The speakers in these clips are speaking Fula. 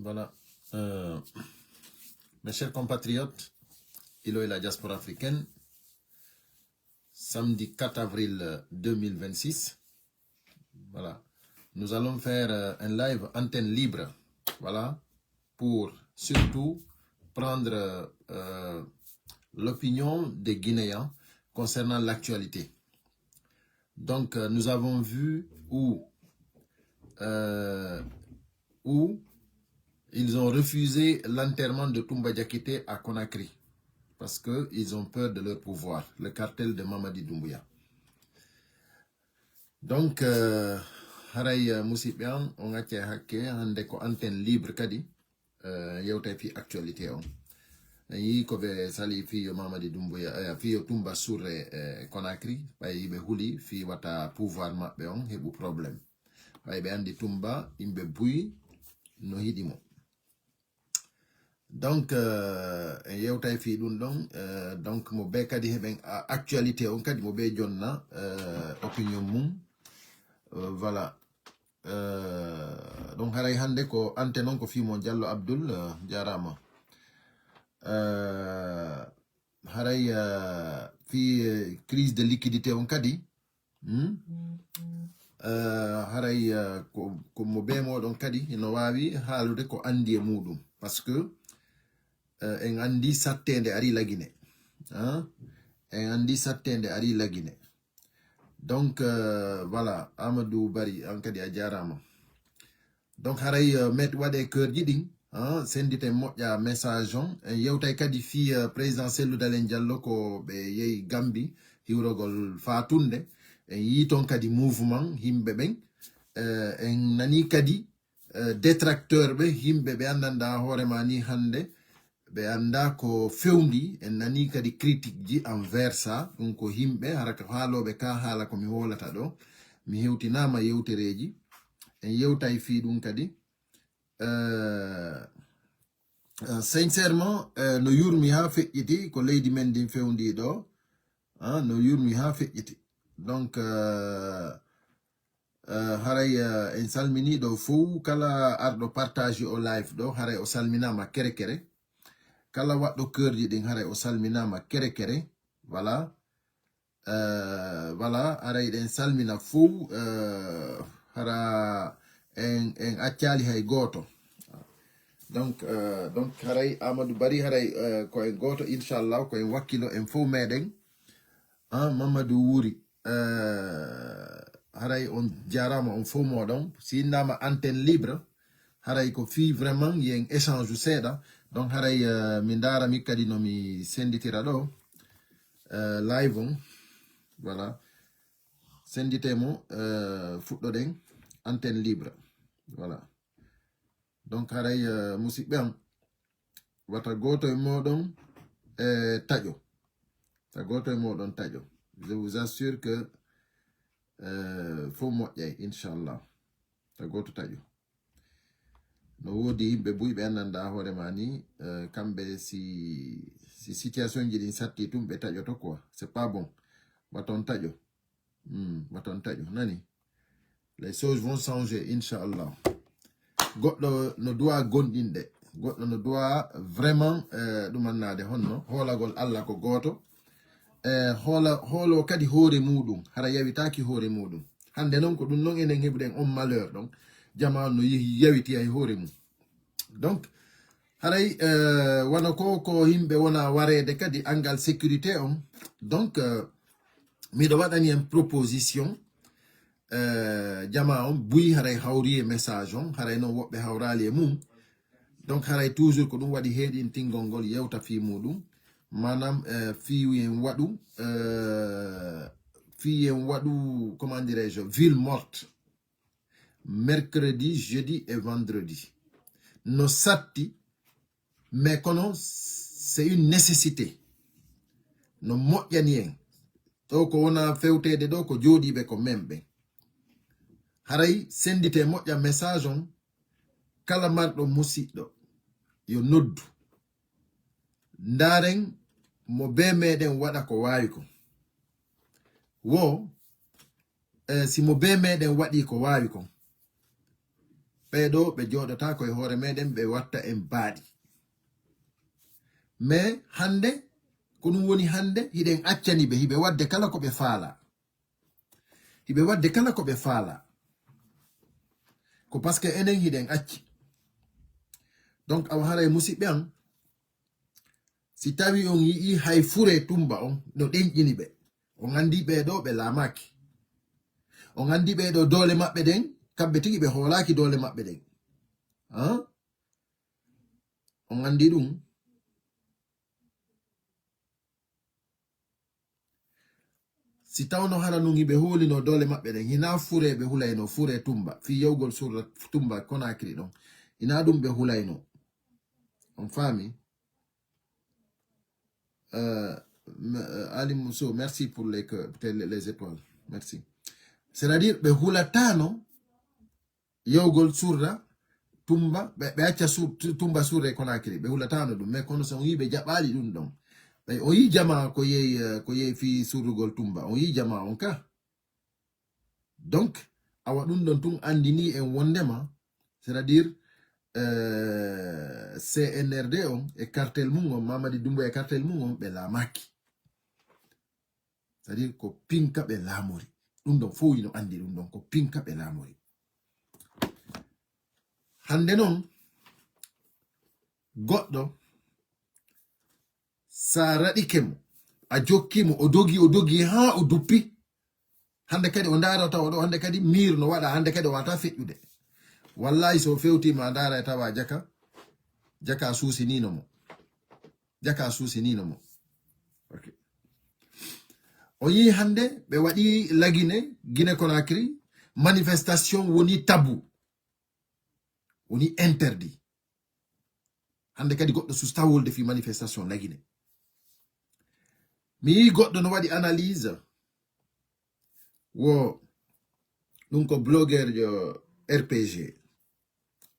Voilà. Mes chers compatriotes, Ilo et la diaspora africaine, samedi 4 avril 2026, voilà, nous allons faire un live antenne libre, voilà, pour surtout prendre l'opinion des Guinéens concernant l'actualité. Donc, nous avons vu où ils ont refusé l'enterrement de Toumba Diakité à Conakry parce qu'ils ont peur de leur pouvoir, le cartel de Mamadi Doumbouya. Donc, haray musibian on a hakke hande ko antenne libre kadi yewta fi actualité on yi ko be sali fi yo Mamadi Doumbouya fi yo Toumba Souré Conakry bay be huli fi wata pouvoir mabbe on hebu problème bay be andi Toumba imbe buy no hidimo. Donc yewtay fi dun don donc mo be kadi heben actualité on kadi mo be jonna opinion mum voilà donc haray hande ko ante non ko fi mo Diallo Abdoul jarama haray fi crise de liquidité on kadi haray ko mo be modon kadi no wawi haalude ko andi e mudum parce que en andi sattende ari lagine en andi sattende ari lagine donc voilà Amadou Bari ankadi a jarama donc haray met wade cœur jidin sendite moƴƴa message on en yewtay kadi fi président Cellou Dalein Diallo ko be yeyi Gambie hiwrogol fatunde en yiton kadi mouvement himbe ben en nani kadi détracteur be himbe be andanda horema ni hande be anda ko fewndi en nani kadi critique ji envers ça donc ko himbe haraka haalobe ka haala ko mi wolata do mi hewtinama yewtereji en yewtay fi dum kadi sincèrement no yurmi ha feƴƴiti ko leydi men din fewndi do no yurmi ha feƴƴiti donc haray en salmini do fou kala ardo partage o live do haray o salminama kere kere kala waddo keurji din haray o salminama kere kere voilà voilà haray den salmina fou hara en accali hay goto donc haray Amadou Bari haray ko en goto inchallah ko en wakkilo en fou meden Mamadou Wuri haray on jarama on fou modon si nama antenne libre haray ko fi vraiment yen échange seeda donc haray mi dara mi kadi no mi senditira do live on voilà senditemo fuddo den antenne libre voilà donc haray musibbe wata goto e modon tajo ta goto e modon tajo je vous assure que faut moƴƴay inchallah ta goto tajo no wodi himɓe buyɓe annanda hoorema ni kamɓe si situation ji ɗin satti tum ɓe taƴoto quoi c'est pas bon baton taƴo baton taƴo nani les choses vont changer inchallah goɗɗo no duwa gonɗinɗe goɗɗo no duwa vraiment ɗumannade honno hoolagol Allah ko goto hoolo kadi hoore muɗum hara yawitaki hoore muɗum hande noon ko ɗum noon enen heɓuɗen on malheur donc jamanu no yehi yawiti hay hoore mum donc haray wana ko himɓe wona warede kadi angal sécurité on donc miɗo waɗani en proposition jama on buyi haray hawri e message on haray noon woɓɓe hawrali e mum donc haray toujours ko ɗum waɗi heɗintingol ngol yewta fi muɗum manam fiyen waɗu comment dirais-je ville morte mercredi jeudi et vendredi no satti mais kono c'est une nécessité no moƴƴani en ɗo ko wona fewtede ɗo ko jooɗiɓe ko memɓe haray sendite moƴƴa message on kala marɗo musidɗo yo noddu ndaren mo be meɗen waɗa ko wawi ko wo si mo be meɗen waɗi ko wawi ko ɓeɗo ɓe joɗota koye hoore meɗen ɓe watta en baaɗi mais hande ko ɗum woni hande hiɗen accani ɓe hiɓe wadde kala ko ɓe faala hiɓe wadde kala ko ɓe faala ko parce que enen hiɗen acci donc awa haray musidɓe am si tawi on yii hay fure tumba on no ɗenƴini ɓe on andi ɓeɗo ɓe laamaki on andi ɓeɗo doole maɓɓe ɗen kamɓe tigi ɓe hoolaki doole maɓɓe ɗen on andi ɗum si tawno hara nun hiɓe hoolino doole maɓɓe ɗen hina fure ɓe hulayno fure tumba fi yewgol surra tumba Conakry ɗon hina ɗum ɓe hulayno on faami Ali Mousso, merci pour les étoiles. Merci. C'est-à-dire, be hulatano yogol surra tumba be acca tumba surre Conakry be hulatano dum mais kono son yibe jabali dum don be o yi jama ko yey fi surugol tumba on yi jama on ka donc awa dum don tun andini en wondema c'est-à-dire CNRD on e cartel mum Mamadi Doumbouya e cartel mum be la maki c'est-à-dire ko pinka be lamori dum don fo yino andi dum don ko pinka be lamori hande non goddo sa radikemo a jokkimo o dogi ha o duppi hande kadi o ndarata o do hande kadi mir no wada hande kadi o wata fejjude wallahi so fewti ma ndara tawa jaka suusi nino mo okay o yi hande be wadi lagine Guinée Conakry manifestation woni tabou woni interdit hande kadi goddo susta wolde fi manifestation lagine mi goddo no wadi analyse wo dum ko blogger jo RPG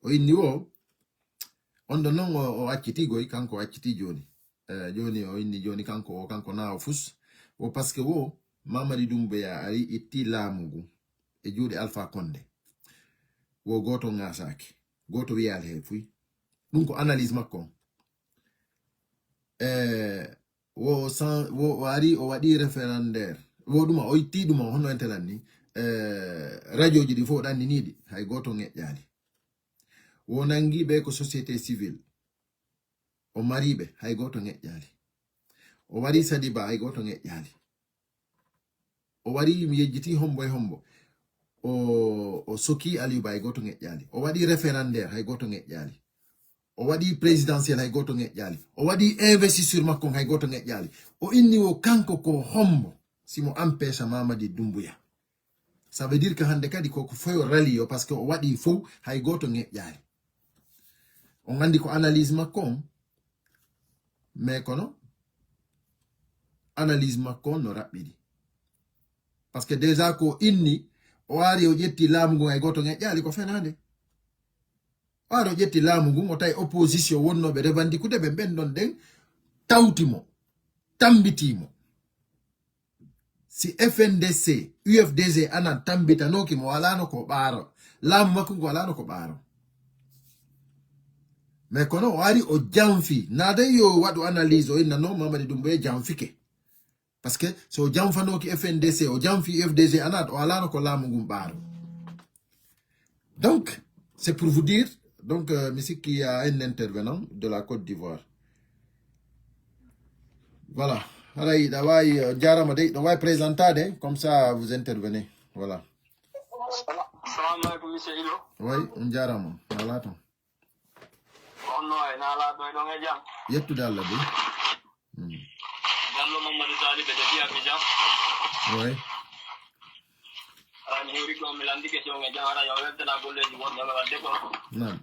o inni wo on do non o acciti goy kanko acciti joni joni o inni joni kanko na o fus o parce que wo Mamadi Doumbouya ari itti lamugu e juude Alpha Condé wo goto ngasaki goto wiyal he fuy dum ko analyse makko wo ari o wadi référendaire wo duma o itti duma hono entelan ni radio ji di fo dan ni hay goto ngejjali wo nangi be ko société civile o maribe hay goto ngejjali o wari Sadiba hay goto ngejjali o wari mi yejjiti hombo o soki Aliou Ba hay goto ngejjali o wadi référendaire hay goto ngejjali o wadi présidentiel hay goto ngejjali o wadi investisseur makko hay goto ngejjali o inni wo kanko ko hombo simo empêche Mamadi Doumbouya ça veut dire que hande kadi ko foyo rally yo parce que o wadi fo hay goto ngejjali on andi ko analyse makko mais kono analyse makko no rabbidi parce que déjà ko inni o wari o jetti lamugo hay goto ngejjali ko fenande o jetti lamugo o tay opposition wonnobe revendikude be bendon den tawtimo tambitimo si FNDC UFDG ana tambitanoki mo walano ko baro lamu makko ko walano ko baro mais kono wari o jamfi nade yo wadu analyse o inna no Mamadi Doumbouya jamfike parce que so jamfanoki FNDC o jamfi UFDG ana o walano ko lamu ngum baro donc c'est pour vous dire donc monsieur qui a un intervenant de la Côte d'Ivoire voilà Haray dawai jarama de dawai présentade comme ça vous intervenez voilà salam alaikum monsieur Ilo oui on jarama wala ton no e nala do do ngejam yettu dalla de dallo Mamadou Talib de dia ke jam oui ani hori ko mi landi ke jonge jara yo wette na golle di won ngala de ko non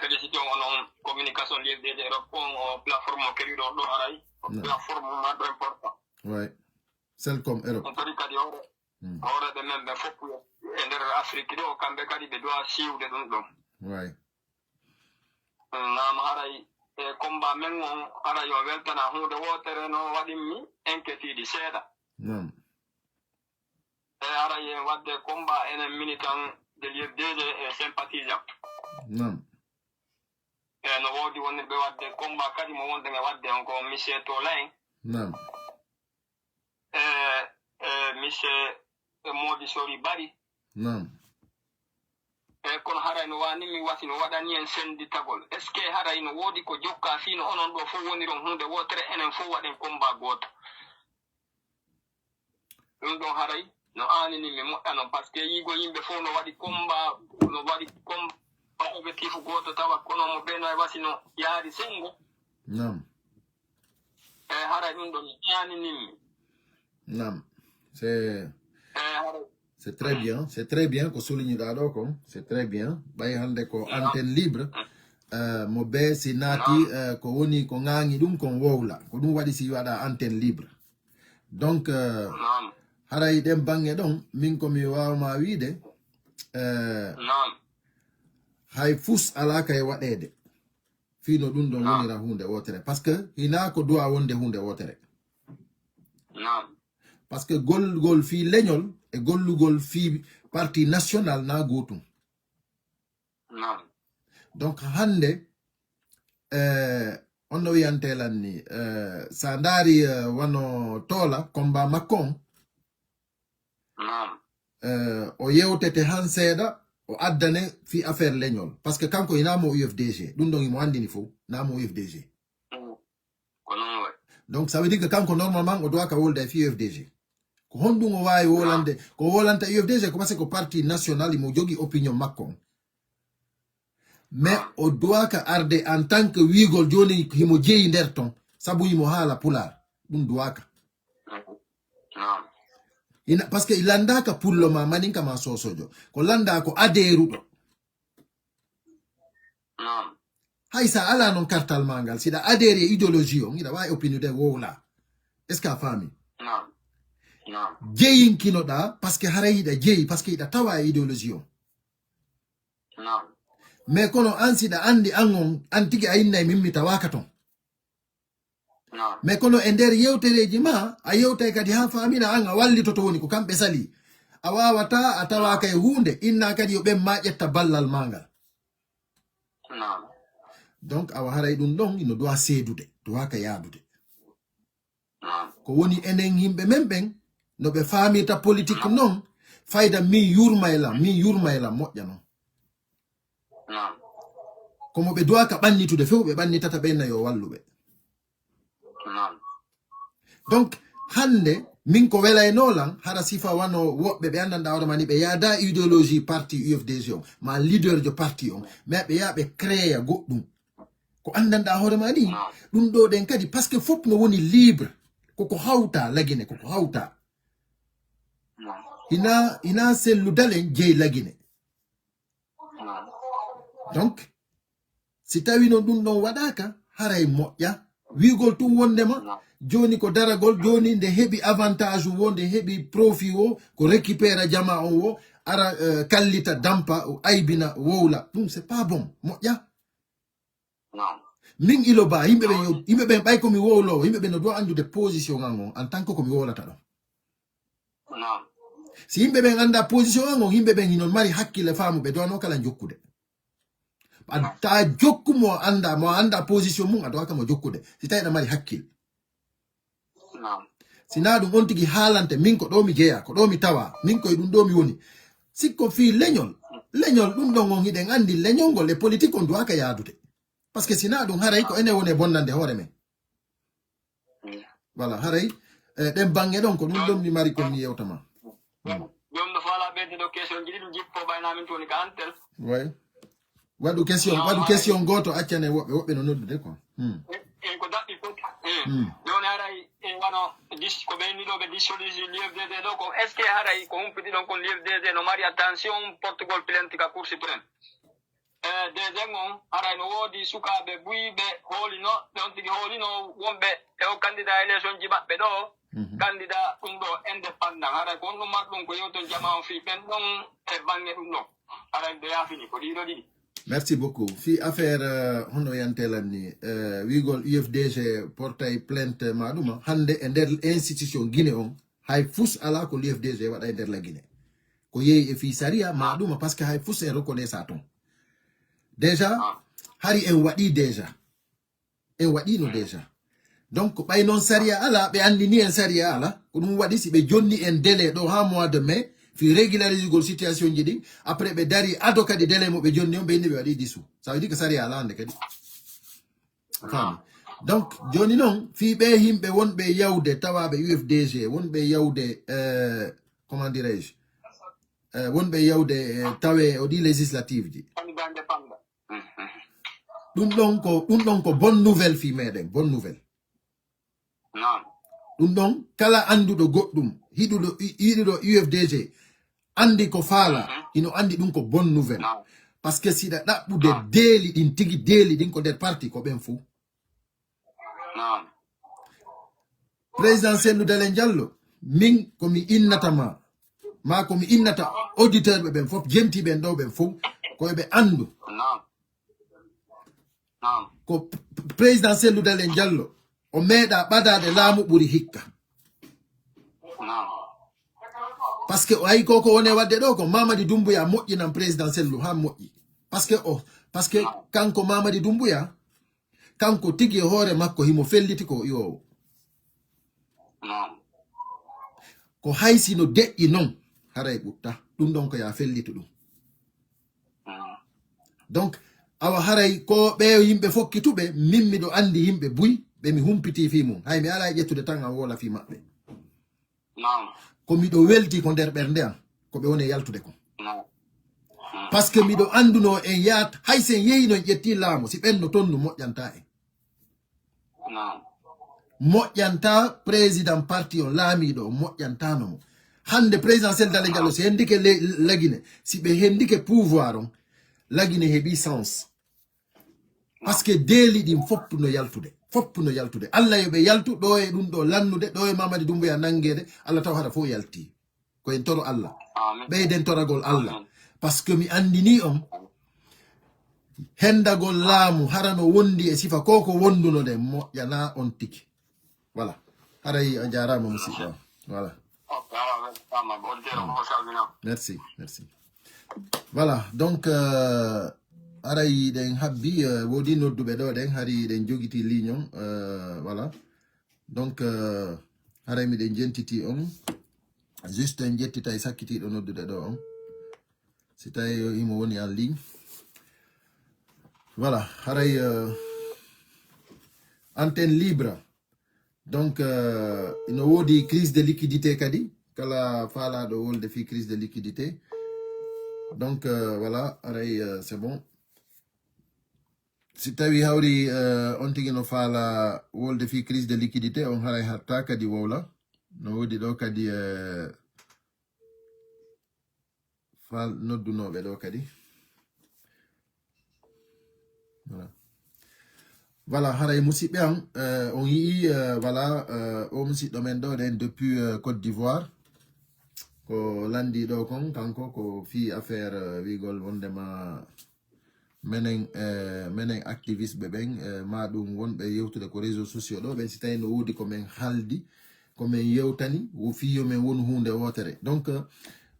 félicité on communication libre de repon plateforme keri do haray plateforme ma do important oui celle comme Europe on tari kadi ora de même foppu e nder Afrique do kambe kadi be do siwde dum oui nam haray e combat men on ara yo weltana hunde wotere no wadimmi inquiétude seeda non e ara ye wadde combat enen militant de l'UFDG e sympathisant nam no woodi wonirɓe wadde combat kadi mo wonde nge wadde on ko monsieur Tolain nam monsieur Modi Sori Bari nam kono haray no wani mi wasi no waɗani en senditagol est ce que haray no woodi ko jokka fino onon ɗo fof woniron hunde wotere enen fof waɗen combat goto ɗum ɗon haray no anini mi moƴƴa noon par ce que yigo yimɓe fof no waɗi combat objectif goto tawa kono mo ɓeno e wasi no yaari sengo nam haray ɗum ɗon mi ƴaninimmi nam c'est très bien ko souligne ɗaɗo ko c'est très bien ɓay hande ko antenne libre mo be si naati ko woni ko ŋaŋi ɗum kon wowla ko ɗum waɗi si waɗa antenne libre donc haray ɗen bange ɗon min komi wawma wiide hay fus ala kay waɗede fino ɗum ɗon wonira hunde wotere par ce que hina ko duwa wonde hunde wotere par ce que gollugol fi leñol e gollugol fi parti national na gotum donc hande on no wiyantelan ni sa ndaari wano toola combat makkon o yewtete han seeɗa o addane fi affaire leñol par ce que kanko inamo UFDG ɗum ɗon imo andini fof namo UFDG donc ça veut dire que kanko normalement o doit ka wolda e fi UFDG ko honɗum o wawi wolande ko wolanta UFDG ko parce que ko parti national imo jogi opinion makko mais o doit ka arde en tant que wigol joni himo jeeyi nder ton sabu imo haala pular ɗum doit ka parce que landaka pullo ma maninka ma sosojo ko landa ko aderuɗo hay sa ala non kartal mangal siɗa adere e idéologie on iɗa wawi opinion de wowla est ce que a faami jeeyinkinoɗa par ce que hara yiɗa jeeyi par ce que yiɗa tawa e idéologie on mais kono an siɗa andi an on an tigi a innayi min mi tawaka ton mais kono e nder yewtereji ma a yewtay kadi ha famina an a wallitoto woni ko kamɓe sali a wawata a tawaka e hunde inna kadi yo ɓen ma ƴetta ballal mangal donc awa haray ɗum ɗon ino dowa seedude dowaka yaadude ko woni enen yimɓe men ɓen no ɓe famirta politique noon fayda min yurmaylam moƴƴa noon komo ɓe dowaka ɓannitude few ɓe ɓannitata ɓenna yo walluɓe donc hande min ko welaynolan hara sifa wano woɓɓe ɓe andanɗa hoore mani ɓe yaada idéologie parti UFDG on ma leader jo parti on mais ɓe yaa ɓe créa goɗɗum ko andanɗa hoore mani ɗum ɗo ɗen kadi par ce que fof no woni libre koko hawta lagine koko hawta ina selludalen jeeyi lagine donc si tawi no ɗum ɗon waɗaka haray moƴƴa wigol tum wondema joni ko daragol joni nde heɓi avantage o nde heɓi profit o ko récupéra jama on o ara kallita dampa o aybina wowla ɗum c'est pas bon moƴƴa min ilo ba yimɓe ɓen ɓay komi wowlowo yimɓe ɓe no dowa andude position an on en tant que komi wowlata ɗon si yimɓe ɓen anda position an on yimɓe ɓen hinon mari hakkille faamu ɓe dowano kala jokkude ta jokku mo anda position mum a dowaka mo jokkude si tawi ɗa mari hakkille sina ɗum on tigi haalante min ko ɗo mi jeeya ko ɗo mi tawa min koye ɗum ɗo mi woni sikko fi leñol ɗum ɗon on hiɗen andi leñol ngol e politique on dowaka yaadude par ce que sina ɗum haray ko ene woni e bonnande hoore men voilà haray ɗen bange ɗon ko ɗum ɗon mi mari kon mi yewtama jom no faala ɓeyde ɗo question jiɗi ɗum jippo ɓaynamin toni ka antel way waɗu question goto accane woɓɓe no noddude quoi ko daɓɓi fof joni haray wano ko ɓeyniɗoɓe dissolution l'UFDG ɗo ko est ce que haray ko humpiɗi ɗon kon l'UFDG no mari attention portugol plainte ka cour suprême deuxiéme on haray no woodi sukaɓe buyiɓe hoolino ɗon tigi hoolino wonɓe e o candidat élection ji maɓɓe ɗo candidat ɗum ɗo indépendant haray ko on ɗum marɗum ko yewton jama on fi ɓen ɗon e bange ɗum ɗon haray do yaafini ko ɗiɗo ɗiɗi. Merci beaucoup. Fi affaire hono yantelanni wigol UFDG portay plainte maɗuma hande e nder institution Guinée on hay fus ala ko l'UFDG waɗa e nder la Guinée ko yeyi e fi saria ma ɗuma parce que hay fus en reconnaît ça ton déjà hari en waɗi déjà en waɗino déjà donc ɓay noon saria ala ɓe andini en saria ala ko ɗum waɗi si ɓe jonni en délai ɗo ha mois de mai fi régularisugol situation ji ɗin après ɓe dari ado kadi délai mo ɓe jonni on ɓe indi ɓe waɗi disu ça veut dire que saria ala hande kadi fami donc joni noon fi ɓe himɓe wonɓe yawde tawaɓe UFDG wonɓe yawde comment dirais-je wonɓe yawde tawe o ɗi législative ji ɗum ɗon ko bonne nouvelle fi meɗen bonne nouvelle ɗum ɗon kala anduɗo goɗɗum yiɗuɗo UFDG andi ko faala ino andi ɗum ko bonne nouvelle parce que siɗa ɗaɓɓude deeli ɗin tigi deeli ɗin ko nder parti ko ɓen fou président Cellou Dalein Diallo min komi innatama ma komi innata auditeur ɓe ɓen fof jentiɓen ɗo ɓen fof koyeɓe andu ko président Cellou Dalein Diallo o meeɗa ɓadade laamu ɓuri hikka par ce que o ayi koko woni wadde ɗo ko Mamadi Doumbouya moƴƴinan président Cellou ha moƴƴi par ce que kanko Mamadi Doumbouya kanko tigi hoore makko himo felliti ko iwowo ko haysino deƴƴi non haray ɓutta ɗum ɗon ko ya fellito ɗum donc awa haray ko ɓe yimɓe fokkituɓe min miɗo andi yimɓe buy ɓe mi humpiti fi mum hay mi ala e ƴettude tan am wola fi maɓɓe ko miɗo welti ko nder ɓernde am ko ɓe woni yaltude ko par ce que miɗo anduno en yaat hay sen yeyi non ƴetti laamu si ɓenno toon no moƴƴanta en moƴƴanta président parti o laamiɗo o moƴƴantano mo hande président Cellou Dalein Diallo si hendike lagine si ɓe hendike pouvoir on lagine heeɓi sens par ce que deeli ɗin foppuno yaltude Allah yo ɓe yaltu ɗo e ɗum ɗo lannude ɗo e Mamadi Doumbouya nangede Allah taw hara fof yalti koyen toro Allah ɓeyden toragol Allah par ce que mi andini on hendagol laamu harano wondi e sifa ko wonduno de moƴƴana on tigi voilà haray a jarama musidɗo voilà merci voilà donc aray ɗen habbi wodi nodduɓe ɗo ɗen hari ɗen jogiti ligne on voilà donc haray miɗen jentiti on juste en jettita e sakkitiɗo noddude ɗo on si tawi imo woni en ligne voilà haray antenne libre donc ino wodi crise de liquidité kadi kala faalaɗo wolde fi crise de liquidité donc voilà haray c'est bon si tawi hawri on tigi no faala wolde fi crise de liquidité on haray hatta kadi wowla no wodi ɗo kadi faal noddunoɓe ɗo kadi voilà haray musidɓe am on yii voilà o musidɗo men ɗo ɗen depuis Côte d'Ivoire ko landi ɗo kon kanko ko fi affaire wigol wondema menen activiste ɓe ɓen ma ɗum wonɓe yewtude ko réseaux sociaux ɗo ɓen si tawi no wodi komin haldi komin yewtani wo fiyo men woni hunde wotere donc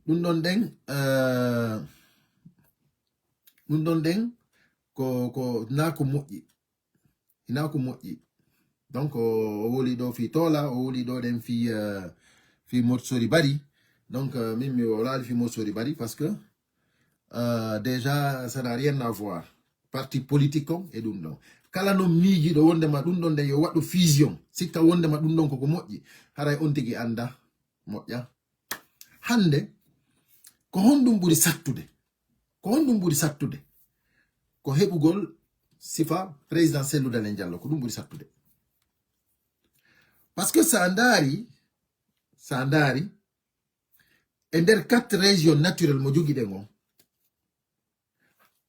ɗum ɗon ɗen ko na ko moƴƴi donc o woli ɗo fi tola o woli ɗo ɗen fi Motsori Bari donc min mi wolali fi Motsori Bari parce que déjà ça n'a rien à voir parti politique on e ɗum ɗon kala no miijiɗo wondema ɗum ɗon nde yo waɗɗo fusion sikka wondema ɗum ɗon koko moƴƴi haray on tigi anda moƴƴa hande ko honɗum ɓuri sattude ko heɓugol sifa président Cellou Dalein Diallo ko ɗum ɓuri sattude par ce que sa ndaari e nder 4 région naturel mo jogiɗen on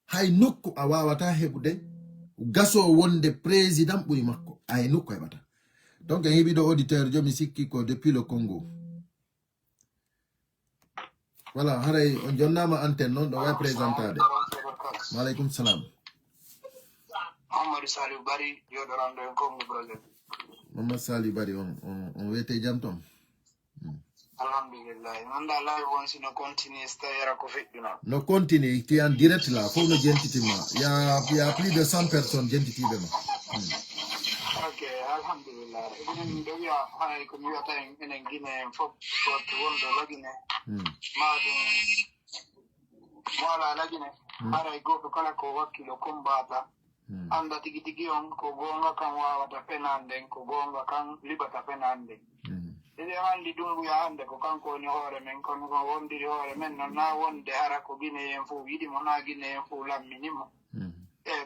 hay nokku a wawata heɓude gaso wonde président ɓuri makko hay nokku heɓata donc en heɓi ɗo auditeur jomi sikki ko depuis le Congo voilà haray on jonnama antenne noon ɗo way présentade maaleykum salam Mamadou Saliou Bari joɗorando en Congo Brazzaville Mamadou Saliou Bari on wiyete jam toon Alhamdulillah. Manda live on si no continue stayera ko fituna. No continue, tu es en direct là, faut le gentitima. Il y a plus de 100 personnes gentitibe ma. Ok, alhamdulillah. Ibn Dawia hanay ko mi wata en Guinée fop to wondo lagine. Maadum wala lagine. Haray goto kala ko wakkilo kombata. Anda tigi tigi on ko gonga kan wawata penande ko gonga kan libata penande. Ede handi dungu ya hande ko kanko ni hoore men kono ko wondiri hoore men non na wonde hara ko Guinée en fu yidi mo na Guinée en fu lamminimo.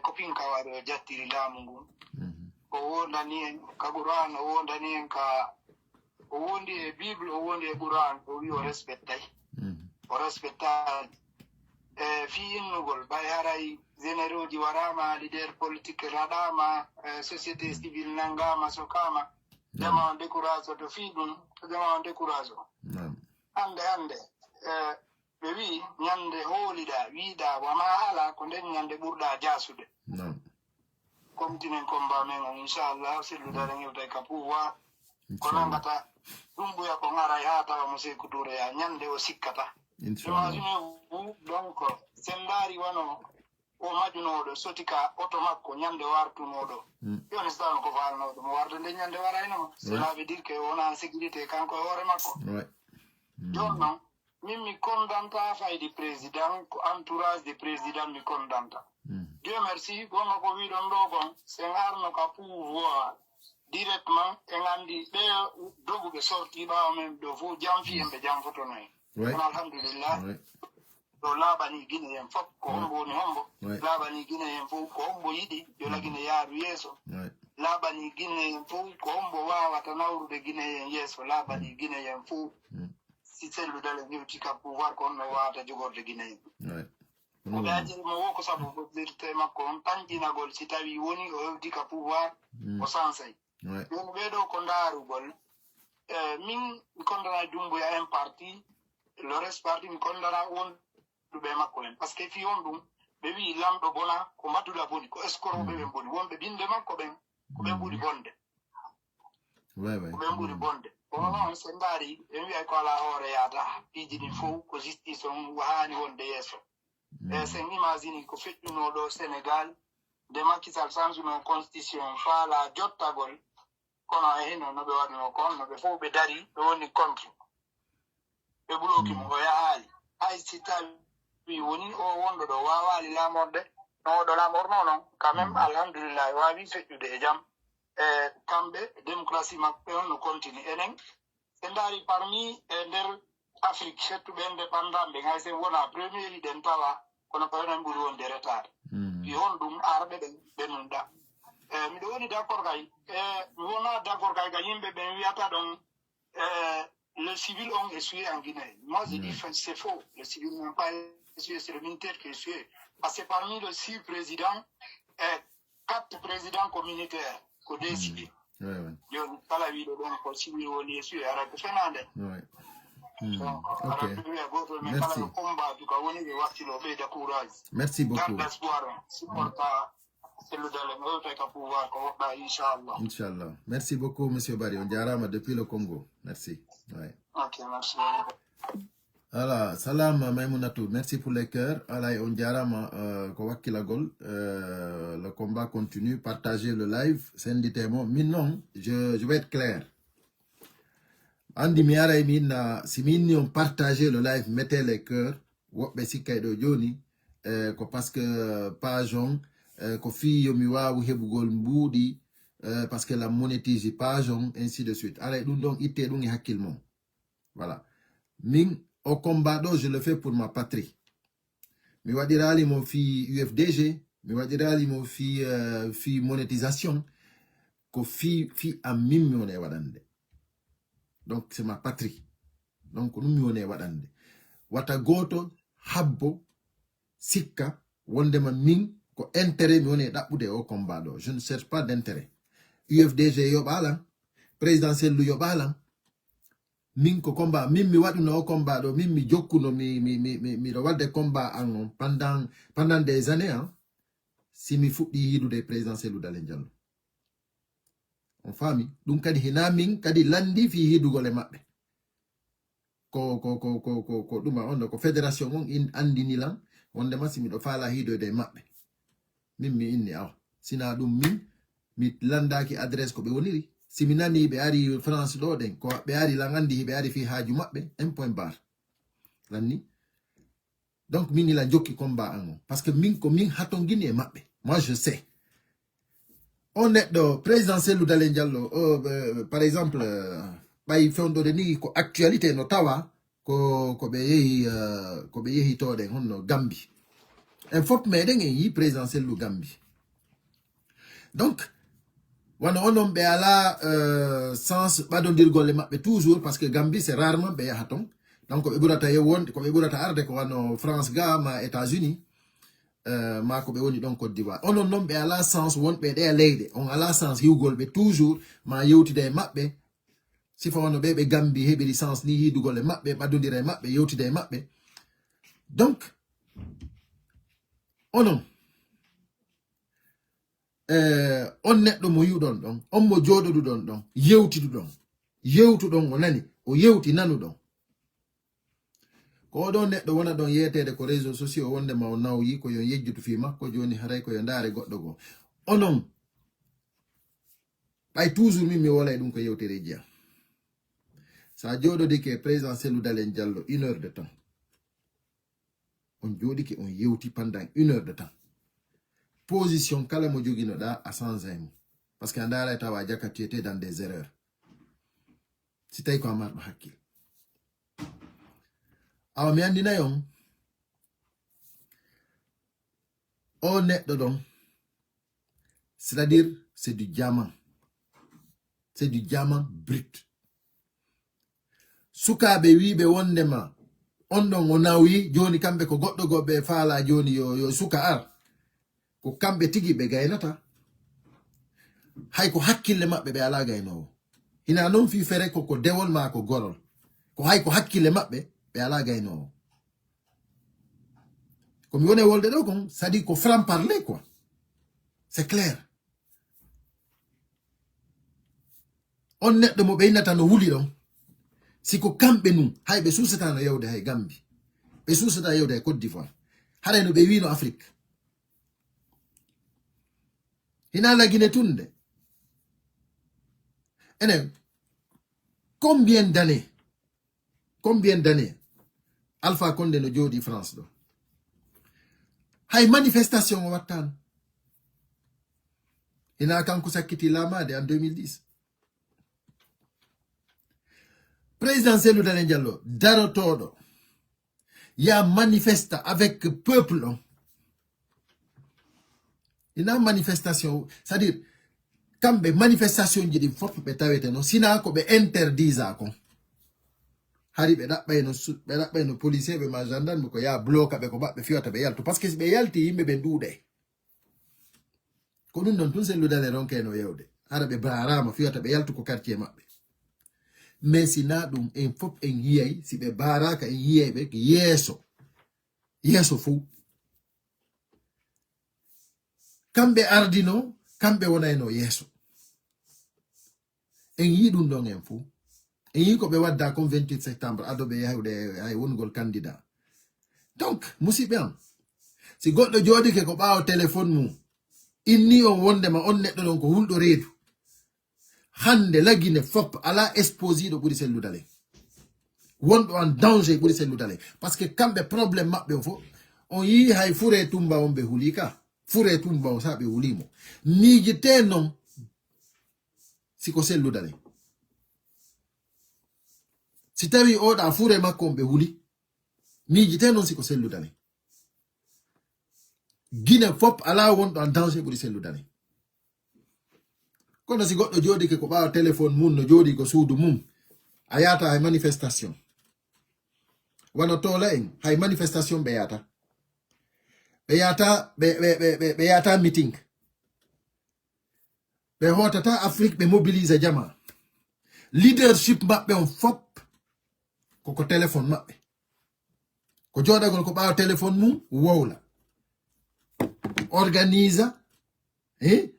Ko pinka wado jattiri laamu ngu. O wondani en ka Qur'an o wondani en ka o wondi e Bible o wondi e Qur'an o wi o respectay. O respecta fi innugol bay haray généroji warama leader politique radama société civile nangama sokama jama décourage to fi ɗum jama décourage hande ɓe wi ñande hooliɗa wiiɗa wona haala ko nden ñande ɓurɗa jasude comtinen combat men on inchallah selludare ngewtay ka pouvoir ko nangata ɗum ɓuya ko garay ha tawa mo Sékou Touré ya ñande o sikkata imaginez-vous donc sendari wano o majunoɗo sotika oto makko ñande wartunoɗo yoni stano ko falnoɗo mo warde nde ñande warayno cela veut dire que wona sécurité kanko e hoore makko jon noon min mi condanta faydi président ko entourage de président mi condanta Dieu merci gonga ko wiɗon ɗo gon se garno ka pouvoir directement e gandi ɓe doguɓe sorti ɓawa men ɗo fof jam fi en ɓe jam fotono en kono alhamdulillah ɗo laaɓani Guinée en fof ko hombo woni hombo laaɓani Guinée en fof ko hombo yiɗi yo lagine yaaru yeeso laaɓani Guinée en fof ko hombo wawata nawrude Guinée en yeeso laaɓani Guinée en fof si selludale gewti ka pouvoir ko onno wawata jogorde Guinée en ɓe ajiri mo wo ko sabu goɗɗirte makko on tanƴinagol si tawi woni o hewti ka pouvoir o sansay joni ɓeɗo ko ndaarugol min mi kondana Doumbouya en parti le reste parti mi kondana wonduɓe makko en par ce que fi on ɗum ɓe wi lamɗo bona ko mbadduɗa boni ko escoroɓe ɓen boni wonɓe binde makko ɓen ko ɓen ɓuuri bonde ko ɓen ɓuuri bonde kono noon se ndaari ɓen wiyay ko ala hoore yaata piiji ɗin fof ko justice on haani wonde yeeso sen imagine ko feƴƴunoɗo Sénégal nde Macky Sall sansuno constitution faala jottagol kono e hino no ɓe waɗino kon no ɓe fof ɓe dari ɓe woni contre ɓe ɓuroki mo o yahaali hay si tawi woni o wonɗo ɗo wawaali laamorde no oɗo laamorno noon quand même alhamdulillah wawi feƴƴude e jam kamɓe démocratie maɓɓe on no continue enen se ndaari parmi e nder Afrique fettuɓe indépendant ɓe hay sen wona premier hiɗen tawa kono pawenen ɓuri wonde retard wi hon ɗum arɓe ɓe nunɗa miɗo woni d' accord kay mi wona d' accord kay ka yimɓe ɓen wiyata ɗon le civil on est sué en Guinée. Moi je dis c'est faux, le civil n'est pas sué, c'est le militaire qui est sué parce que parmi les 6 présidents 4 présidents communautaires ko décidé joni kala wiɗo ɗon ko civil woni e sué ara ko fenande Merci beaucoup. Inch'Allah. Merci beaucoup, Monsieur Barry. On diarama depuis le Congo. Merci. Ouais. Ok, merci. Voilà, salam Maïmounatou. Merci pour les cœurs. Voilà, on diarama le combat continue. Partagez le live. C'est un déterminant. Mais non, je vais être clair. Andi miara mina si mini on partageait le live, mettez les cœurs. Wopbe si kaido joni ko parce que page on ko fi yo mi wa hebugol mbudi parce que la monétise page on ainsi de suite. Allez dum donc ité dum hakil mom. Voilà. Min au combat do je le fais pour ma patrie. Mi wadirali mo fi UFDG, mi wadirali mo fi fi monétisation ko fi a mimmione wadande. Donc c'est ma patrie. Donc nous mione wadande. Wata goto habbo sikka wondema min ko intérêt mione dabbude au combat do. Je ne cherche pas d'intérêt. UFDG yobalan, présidentiel lu yobalan. Min ko combat min mi waduno au combat do, min mi jokkuno mi do wadde combat an pendant des années hein. Si mi fuddi yidude présidentiel lu Dalen Diallo. On fami dum kadi hina min kadi landi fi hidugol e mabbe ko duma on ko fédération on in andini lan wonde masimi do fala hido de mabbe min mi inni aw sina dum min mi landaki adresse ko be woniri simi nani be ari France do den ko be ari la ngandi be ari fi haaju mabbe un point barre lanni donc min la jokki combat an parce que min ko min hatongini e mabbe moi je sais on est do présidentiel Dalen Diallo par exemple bay fondo de ni ko actualité no tawa ko be yehi to den honno Gambie en fop meden yi présidentiel lu Gambie donc wana onon be ala sens badondir golle mabbe toujours parce que Gambie c'est rarement be yahaton donc be burata yewon ko be burata arde ko wano France ga ma États-Unis ma ko be woni don Côte d'Ivoire onon non be ala sens won be de leyde on ala sens hugol be toujours ma yewtide mabbe si fa wono be Gambie hebi licence ni hidugol e mabbe badondire mabbe yewtide mabbe donc onon on neddo mo yudon don on mo jododu don yewtidu don yewtu don o nani o yewti nanu don ko don neddo wona don yetede ko réseaux sociaux wonde ma o nawyi ko yo yejjutu fi makko joni haray ko yo ndaare goddo go onon bay toujours mi wolay dum ko yewtere jiya sa jododi ke présidentiel Dalen Diallo 1 heure de temps on jodi ke on yewti pendant 1 heure de temps position kala mo jogino da a sans aim parce que andara tawa jakati était dans des erreurs si tay ko amar ba hakki aw mi andina yon on est dedans c'est-à-dire c'est du diamant brut sukabe wibe wondema on don onawi joni kambe ko goddo gobbe faala joni yo suka ar ko kambe tigi be gaynata hay ko hakkille mabbe be ala gayno ina non fi fere ko dewol ma ko gorol ko hay ko hakkille mabbe be ala gayno ko mi woni wolde do kon sadi ko franc parler quoi c'est clair on neddo mo be inata no wuli don siko kambe num hay be susata no yewde hay Gambie be susata yewde Côte d'Ivoire hare no be wino Afrique ina la Guinée tunde ene combien d'années Alpha Condé no jodi France do hay manifestation wattan ina kanko sakkiti lamade en 2010 présidentiel Dalen Diallo darotodo ya manifesta avec peuple ina manifestation c'est-à-dire kambe manifestation jidi fop be tawete no sina ko be interdisa ko hari be dabbe no policier be ma gendarme ko ya bloka be ko babbe fiata be yalto parce que be yalti yimbe be ndude ko dum don tun se ludale ronke no yewde hara be barama fiata be yalto ko quartier mabbe mais sina dum en fop en yiyay si be baraka en yiyay be yeso fu kambe ardino kambe wona no yeso en yidum don en fu en yi ko be wadda comme 28 septembre adobe yahde ay wongol candidat donc musibe am si goddo jodi ke ko baaw téléphone mum inni on wonde ma on neddo don ko huldo reedu hande lagine fop ala exposé do buri selludale wondo en danger buri selludale parce que kambe problème mabbe fo on yi hay fure tumba on be hulika fure tumba o sabe hulimo miji tenon siko selludale si tawi oda fure makko be huli miji tenon siko selludale Guinée fop ala wondo en danger buri selludale kono si goddo jodi ke ko baaw téléphone mun no jodi ko suudu mum ayata ay manifestation wana tola en hay manifestation be yata meeting be hotata Afrique be mobiliser jama leadership mabbe on fop ko téléphone mabbe ko jodagol ko baaw téléphone mum wowla organisa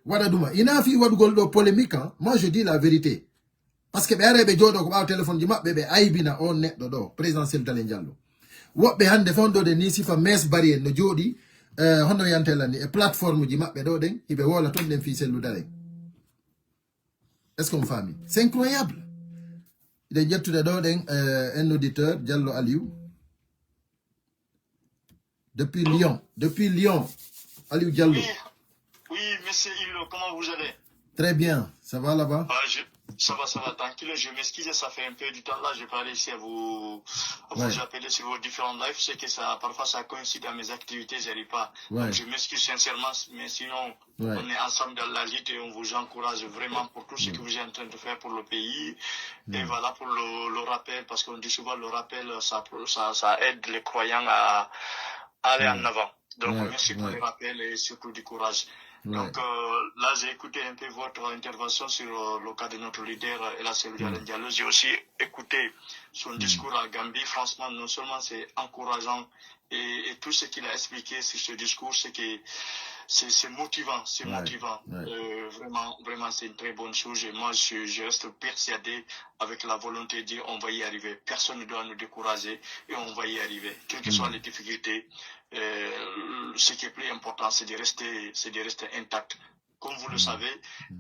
wada duma ina fi wadugol do polémique hein? Moi je dis la vérité parce que ɓe are ɓe jooɗo ko ɓaawa téléphone ji maɓɓe ɓe aybina on neɗɗo ɗo président Seydou Diallo woɓɓe hannde fewndode ni sifa mes bari en no jooɗi honno yantela ni e plateforme ji maɓɓe ɗo ɗen hiɓe wola toon ɗen fi Seydou Dalen est ce qu'on famille c'est incroyable iɗen ƴettude ɗo ɗen un auditeur Diallo Aliou depuis Lyon Aliou Diallo. Oui, monsieur Illo, comment vous allez? Très bien, ça va là-bas? Ça va, tranquille. Je m'excuse, ça fait un peu du temps là, j'ai pas réussi à vous appeler sur vos différents lives. Je sais que parfois ça coïncide à mes activités, j'arrive pas. Ouais. Donc je m'excuse sincèrement, mais sinon, on est ensemble dans la lutte et on vous encourage vraiment pour tout ce que vous êtes en train de faire pour le pays. Et voilà pour le rappel, parce qu'on dit souvent le rappel, ça aide les croyants à aller en avant. Donc merci pour le rappel et surtout du courage. Donc là, j'ai écouté un peu votre intervention sur le cas de notre leader, Ella Seydou Diallo. J'ai aussi écouté son discours à Gambie. Franchement, non seulement c'est encourageant et tout ce qu'il a expliqué sur ce discours, c'est que c'est motivant, Vraiment, c'est une très bonne chose. Et moi, je reste persuadé avec la volonté de dire on va y arriver. Personne ne doit nous décourager et on va y arriver. Quelles que soient les difficultés, ce qui est plus important, c'est de rester intact. Comme vous le savez,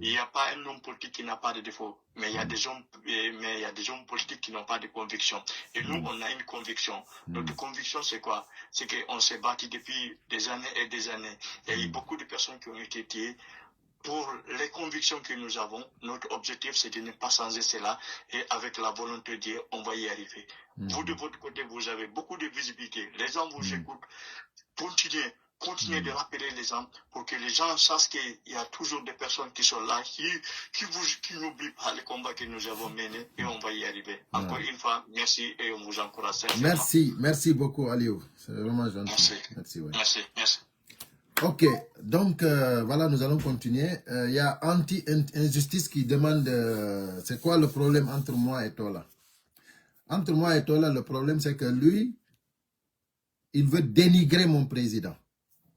il n'y a pas un homme politique qui n'a pas de défaut, mais il y a des hommes politiques qui n'ont pas de conviction. Et nous, on a une conviction. Notre conviction, c'est quoi? C'est qu'on s'est battu depuis des années et des années. Il y a eu beaucoup de personnes qui ont été tuées. Pour les convictions que nous avons, notre objectif, c'est de ne pas changer cela. Et avec la volonté de dire, on va y arriver. Vous, de votre côté, vous avez beaucoup de visibilité. Les gens vous écoutent. Continuez de rappeler les gens pour que les gens sachent qu'il y a toujours des personnes qui sont là, qui n'oublient pas les combats que nous avons menés et on va y arriver. Encore une fois, merci et on vous encourage. Merci beaucoup, Aliou. C'est vraiment gentil. Merci. Ok, donc voilà, nous allons continuer. Il y a Anti-Injustice qui demande c'est quoi le problème entre moi et Tola. Entre moi et Tola, le problème c'est que lui, il veut dénigrer mon président,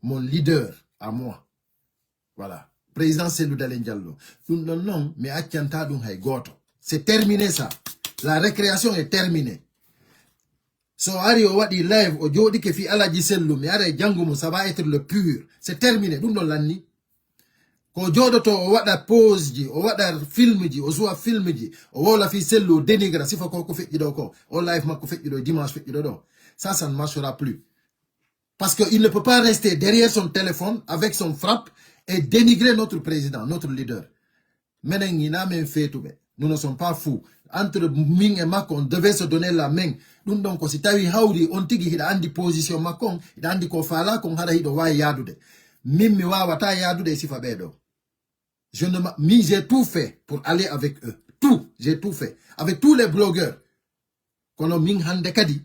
mon leader à moi. Voilà. Président Seydou Diallo. Non, mais c'est terminé ça. La récréation est terminée. So ari o wadi live o jodi ke fi alaji sellu mi ara jango ça va être le pur. C'est terminé. Dum non lanni. Ko jodoto o wada pause ji, o wada film ji, o zuwa film ji, o wola fi sellu dénigra sifa ko feji do ko. O live makko feji do dimanche feji do. Ça ne marchera plus. Parce qu'il ne peut pas rester derrière son téléphone avec son frappe et dénigrer notre président, notre leader. Nous ne sommes pas fous. Entre Ming et Macron, on devait se donner la main. Nous donc si tawi hawri on tigi hida andi position Macron, hida andi ko fala ko hada hido wa yadude. Mimi wa wata yadude sifa bedo. J'ai tout fait pour aller avec eux. J'ai tout fait. Avec tous les blogueurs. Kono Ming hande kadi,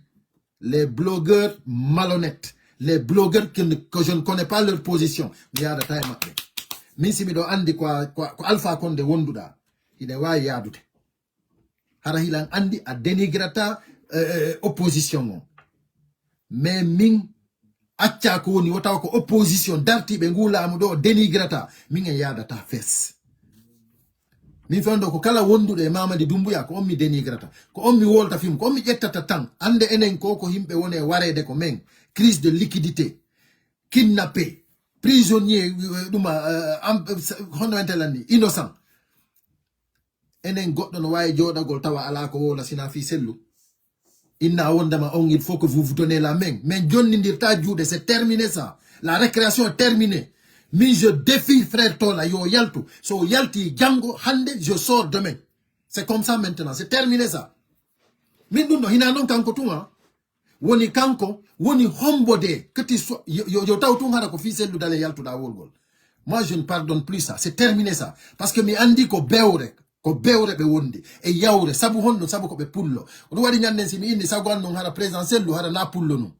les blogueurs malhonnêtes. Les blogueurs que je ne connais pas leur position. Mais si je andi quoi Alpha Condé wonduda, il est wa yadude. Hara hilan andi a dénigrata opposition. Mais Ming acca ko woni wota ko opposition darti be ngula amudo dénigrata Ming e yadata fes. Min fando ko kala wondude Mamadi Doumbouya ko ommi dénigrata ko ommi wolta film ko ommi jettata tan ande enen ko himbe woni warede ko men crise de liquidité kidnappé prisonnier innocent enen goddo no wawi jodagol tawa ala ko wola sina fi sellu inna wondama on il faut que vous vous donnez la main mais jonnindirta juude c'est terminé ça la récréation est terminée. Mais je défie frère Tola, yo yaltu. So yalti jango hande, je sors demain. C'est comme ça maintenant, c'est terminé ça. Minduno hina non kanko tunga. Woni kanko, woni hombode, que tu sois yo tautunga ko fi sellu dale yaltu da wolgol. Moi je ne pardonne plus ça, c'est terminé ça parce que mi andi ko bewre be wonde e yawre sabu honno sabu ko be pullo. On wadi nyanden si mi indi sago non hara présidentiel lu hara na pullo no.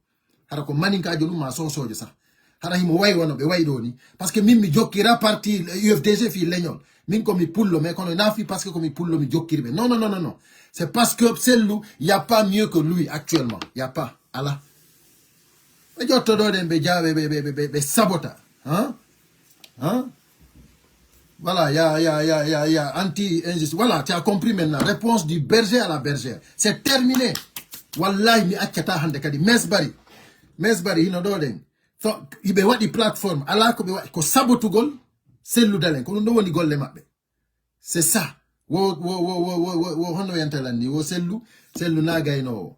Hara ko maninka jolu ma so sojo ça. Hara himo way wono be way doni parce que mimi jokkira parti UFDG fi leñol min ko mi pullo mais kono nafi parce que ko mi pullo mi jokkirbe non c'est parce que cellu y a pas mieux que lui actuellement y a pas ala be jotto do den be jaabe be sabota Voilà, il y a anti-injustice. Voilà, tu as compris maintenant. Réponse du berger à la bergère. C'est terminé. Wallahi, mi akata hande kadi. Mesbari, hino doden. So, ibe wadi plateforme. Ala ko be wadi ko sabotugol. Sellu dalen. Ko ndo woni golle mabbe. C'est ça. Wo hono yantalandi. Wo sellu naga ino.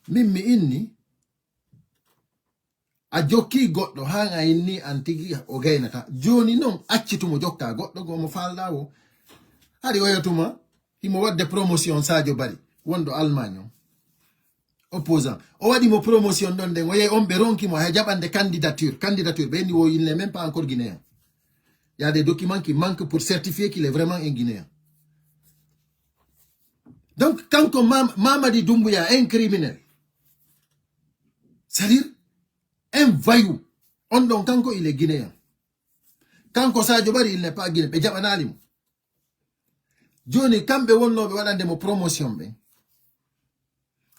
Mimmi inni. A jokki goddo hanga inni antigi o gaynata joni non accitumo jokka goddo go mo falda wo hari oyotuma imo wadde promotion Sadio Bari wondo Allemagne opposant o wadi mo promotion don den oye on be ronki mo ha jabande candidature be ni wo il n'est même pas encore guinéen. Il y a des documents qui manquent pour certifier qu'il est vraiment un guinéen. Donc quand Mamadi Doumbouya est un criminel, c'est-à-dire un voyou. Donc, quand il est guinéen. Quand Sadio Bari, il n'est pas guinéen. Mais Jabanali. Johnny, quand on a des promotions,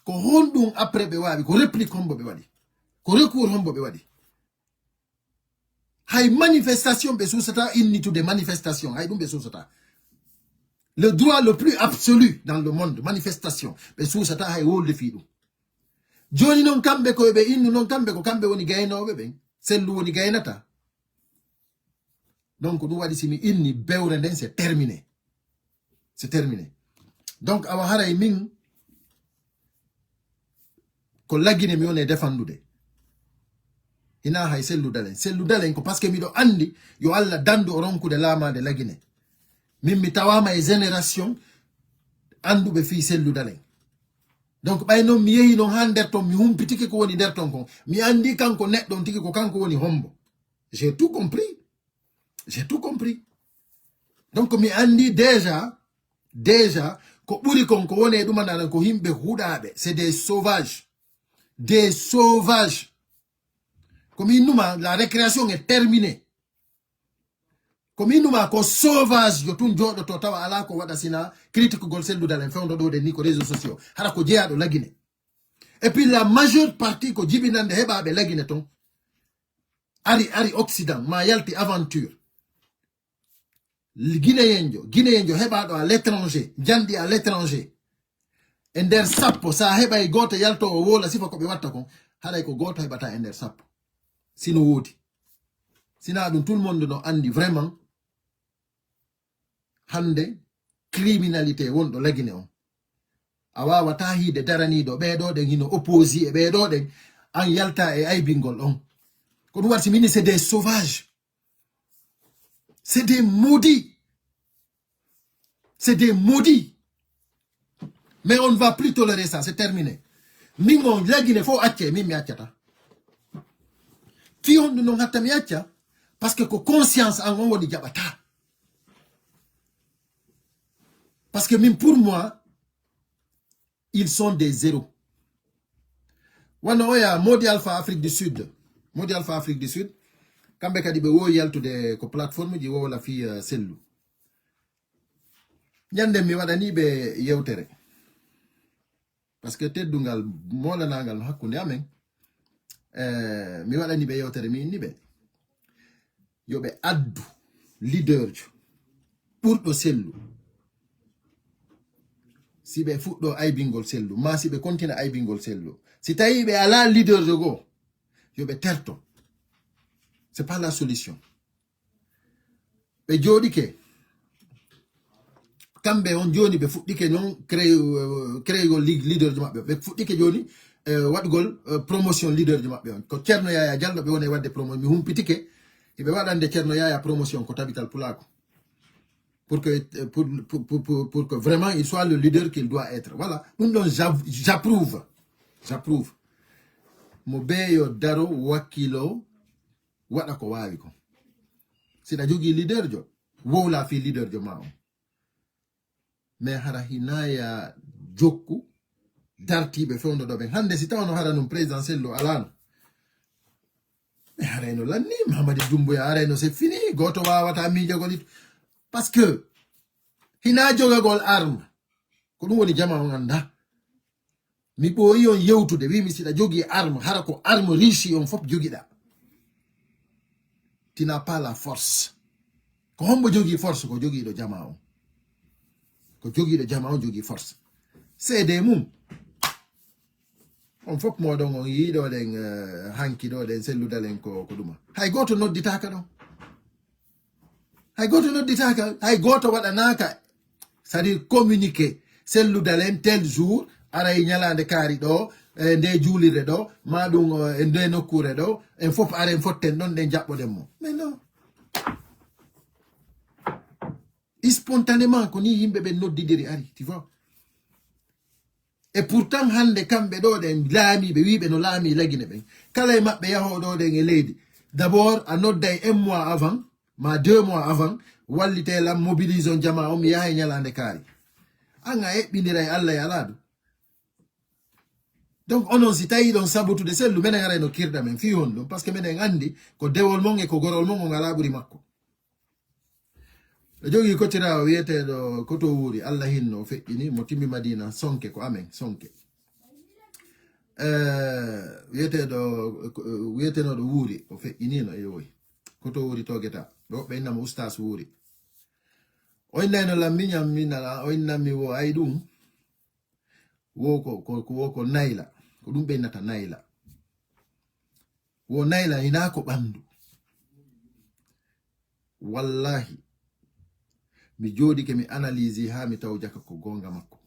ko hondum après bewabi, ko réplique hombo bewadi. Ko recours hombo bewadi. Hay manifestation be sousata inni to des manifestations. Hay dum be sousata. Le droit le plus absolu dans le monde, manifestation. Be sousata hay wolde fidu. Joni non kambe ko be innu non kambe ko kambe woni gaynobe be sellu woni gaynata. Donc nous wadi simi inni bewre den c'est terminé. C'est terminé. Donc awa haray min ko lagine mi woni defandude. Ina hay sellu dalen ko parce que mi do andi yo alla dandu ronkude lama de lagine. Min mi tawama e génération andube fi sellu dalen. Donc bay non mi yehi non han der ton mi humpitike ko woni der ton kon mi andi kanko neddo tiki ko kanko woni hombo. J'ai tout compris. Donc mi andi déjà ko buri kon ko woni dum nan ko himbe hudabe, c'est des sauvages. Comme inuma la récréation est terminée. Comme inuma ko sauvage yo tun jodo to tawa ala ko wada sina critique gol seldu dalen fondo do de ni ko réseaux sociaux hara ko jeado lagine. Et puis la majeure partie ko jibinande heba be lagine ton ari occident ma yalti aventure. Guinéenjo heba do à l'étranger, jandi à l'étranger. Ender sappo sa heba e goto yalto o wola sifa ko be watta kon hara ko goto hebata ender sappo. Sino wodi. Sina dum tout le monde no andi vraiment hande criminalité wondo lagine on. Awa wata hide darani do be do de hino opposi e be do de an yalta e ay bingol on. Ko dum warti mini c'est des sauvages. C'est des maudits. Mais on ne va plus tolérer ça, c'est terminé. Mimon lagine fo atche mimi atchata. Fi on no hatta mi atcha parce que ko conscience en on woni jabata. Parce que même pour moi ils sont des zéros. Wana oya Modi Alpha Afrique du Sud. Kambe kadi be wo yaltude ko plateforme ji wo la fi sellu. Nyande mi wadani be yewtere. Parce que teddungal mola nangal hakkunde amen. Mi wadani be yewtere mi ni be. Yobe addu leader pour do sellu. Si be fuddo ay bingol sellu, ma si be continue ay bingol sellu. Si tayi be ala leader de go, yobe terto. C'est pas la solution. Be jodi ke kambe on joni be fuddike non créer go leader de mabbe. Be fuddike joni wadgol promotion leader de mabbe on. Ko Cerno Yaya Jallo be woni wadde promotion mi humpitike e be wadande Cerno Yaya promotion ko tabital pulako. Pour que vraiment il soit le leader qu'il doit être. Voilà. J'approuve. Mo beyo daro wakilo wada ko wawi ko. Sida jogi leader jo, wo la fi leader jo mao. Mais hara hinaya jokku dartibe fondo do ben hande si tawno hara non présidentiel lo alano. Mais hara no lanni Mamadi Doumbouya hara no c'est fini goto wawata mi jogolit. Parce que hina jogagol arme ko dum woni jama on anda mi boyi on yewtude wi mi sida jogi arme hara ko arme riche on fop jogida tu n'as pas la force. Ko hombo jogi force ko jogi do jama on. Ko jogi do jama on jogi force. C'est des mum. On fop mo don on yi do den hanki do den selludalen ko duma. Hay goto nodditaka do. Hay goto nodditaka, hay goto wadanaka. C'est-à-dire communiquer selludalen tel jour ara nyalande kari do nde julire do madum nde nokkure do en fop are en fotten don den jabbo dem mo. Mais non. Spontanément ko ni yimbe be noddidiri ari, tu vois. Et pourtant hande kambe do den laami be wibe no laami lagine ben kala e mabbe yaho do den e leydi d'abord a nodday 1 mois avant ma 2 mois avant wallite la mobilisation jama o mi yahay nyalande kari anga e bindira e Allah ya ladu. Donc onon si tayi don sabutu de sellu menen ara no kirda men fi hondo parce que menen andi ko dewol mon e ko gorol mon ngala buri makko. Le jogi kotira wiete do koto wuri Allah hinno feƴƴini mo timmi Madina sonke ko amen sonke wiete no do wuri o feƴƴinino e yoyi koto wuri togeta do be innama ustaz wuri o innayno lammiñam minala o innami wo ay ɗum wo ko nayla ko ɗum ɓennata nayla wo nayla hina ko ɓandu wallahi mi jodi ke mi analyse ha mi taw jaka ko gonga makko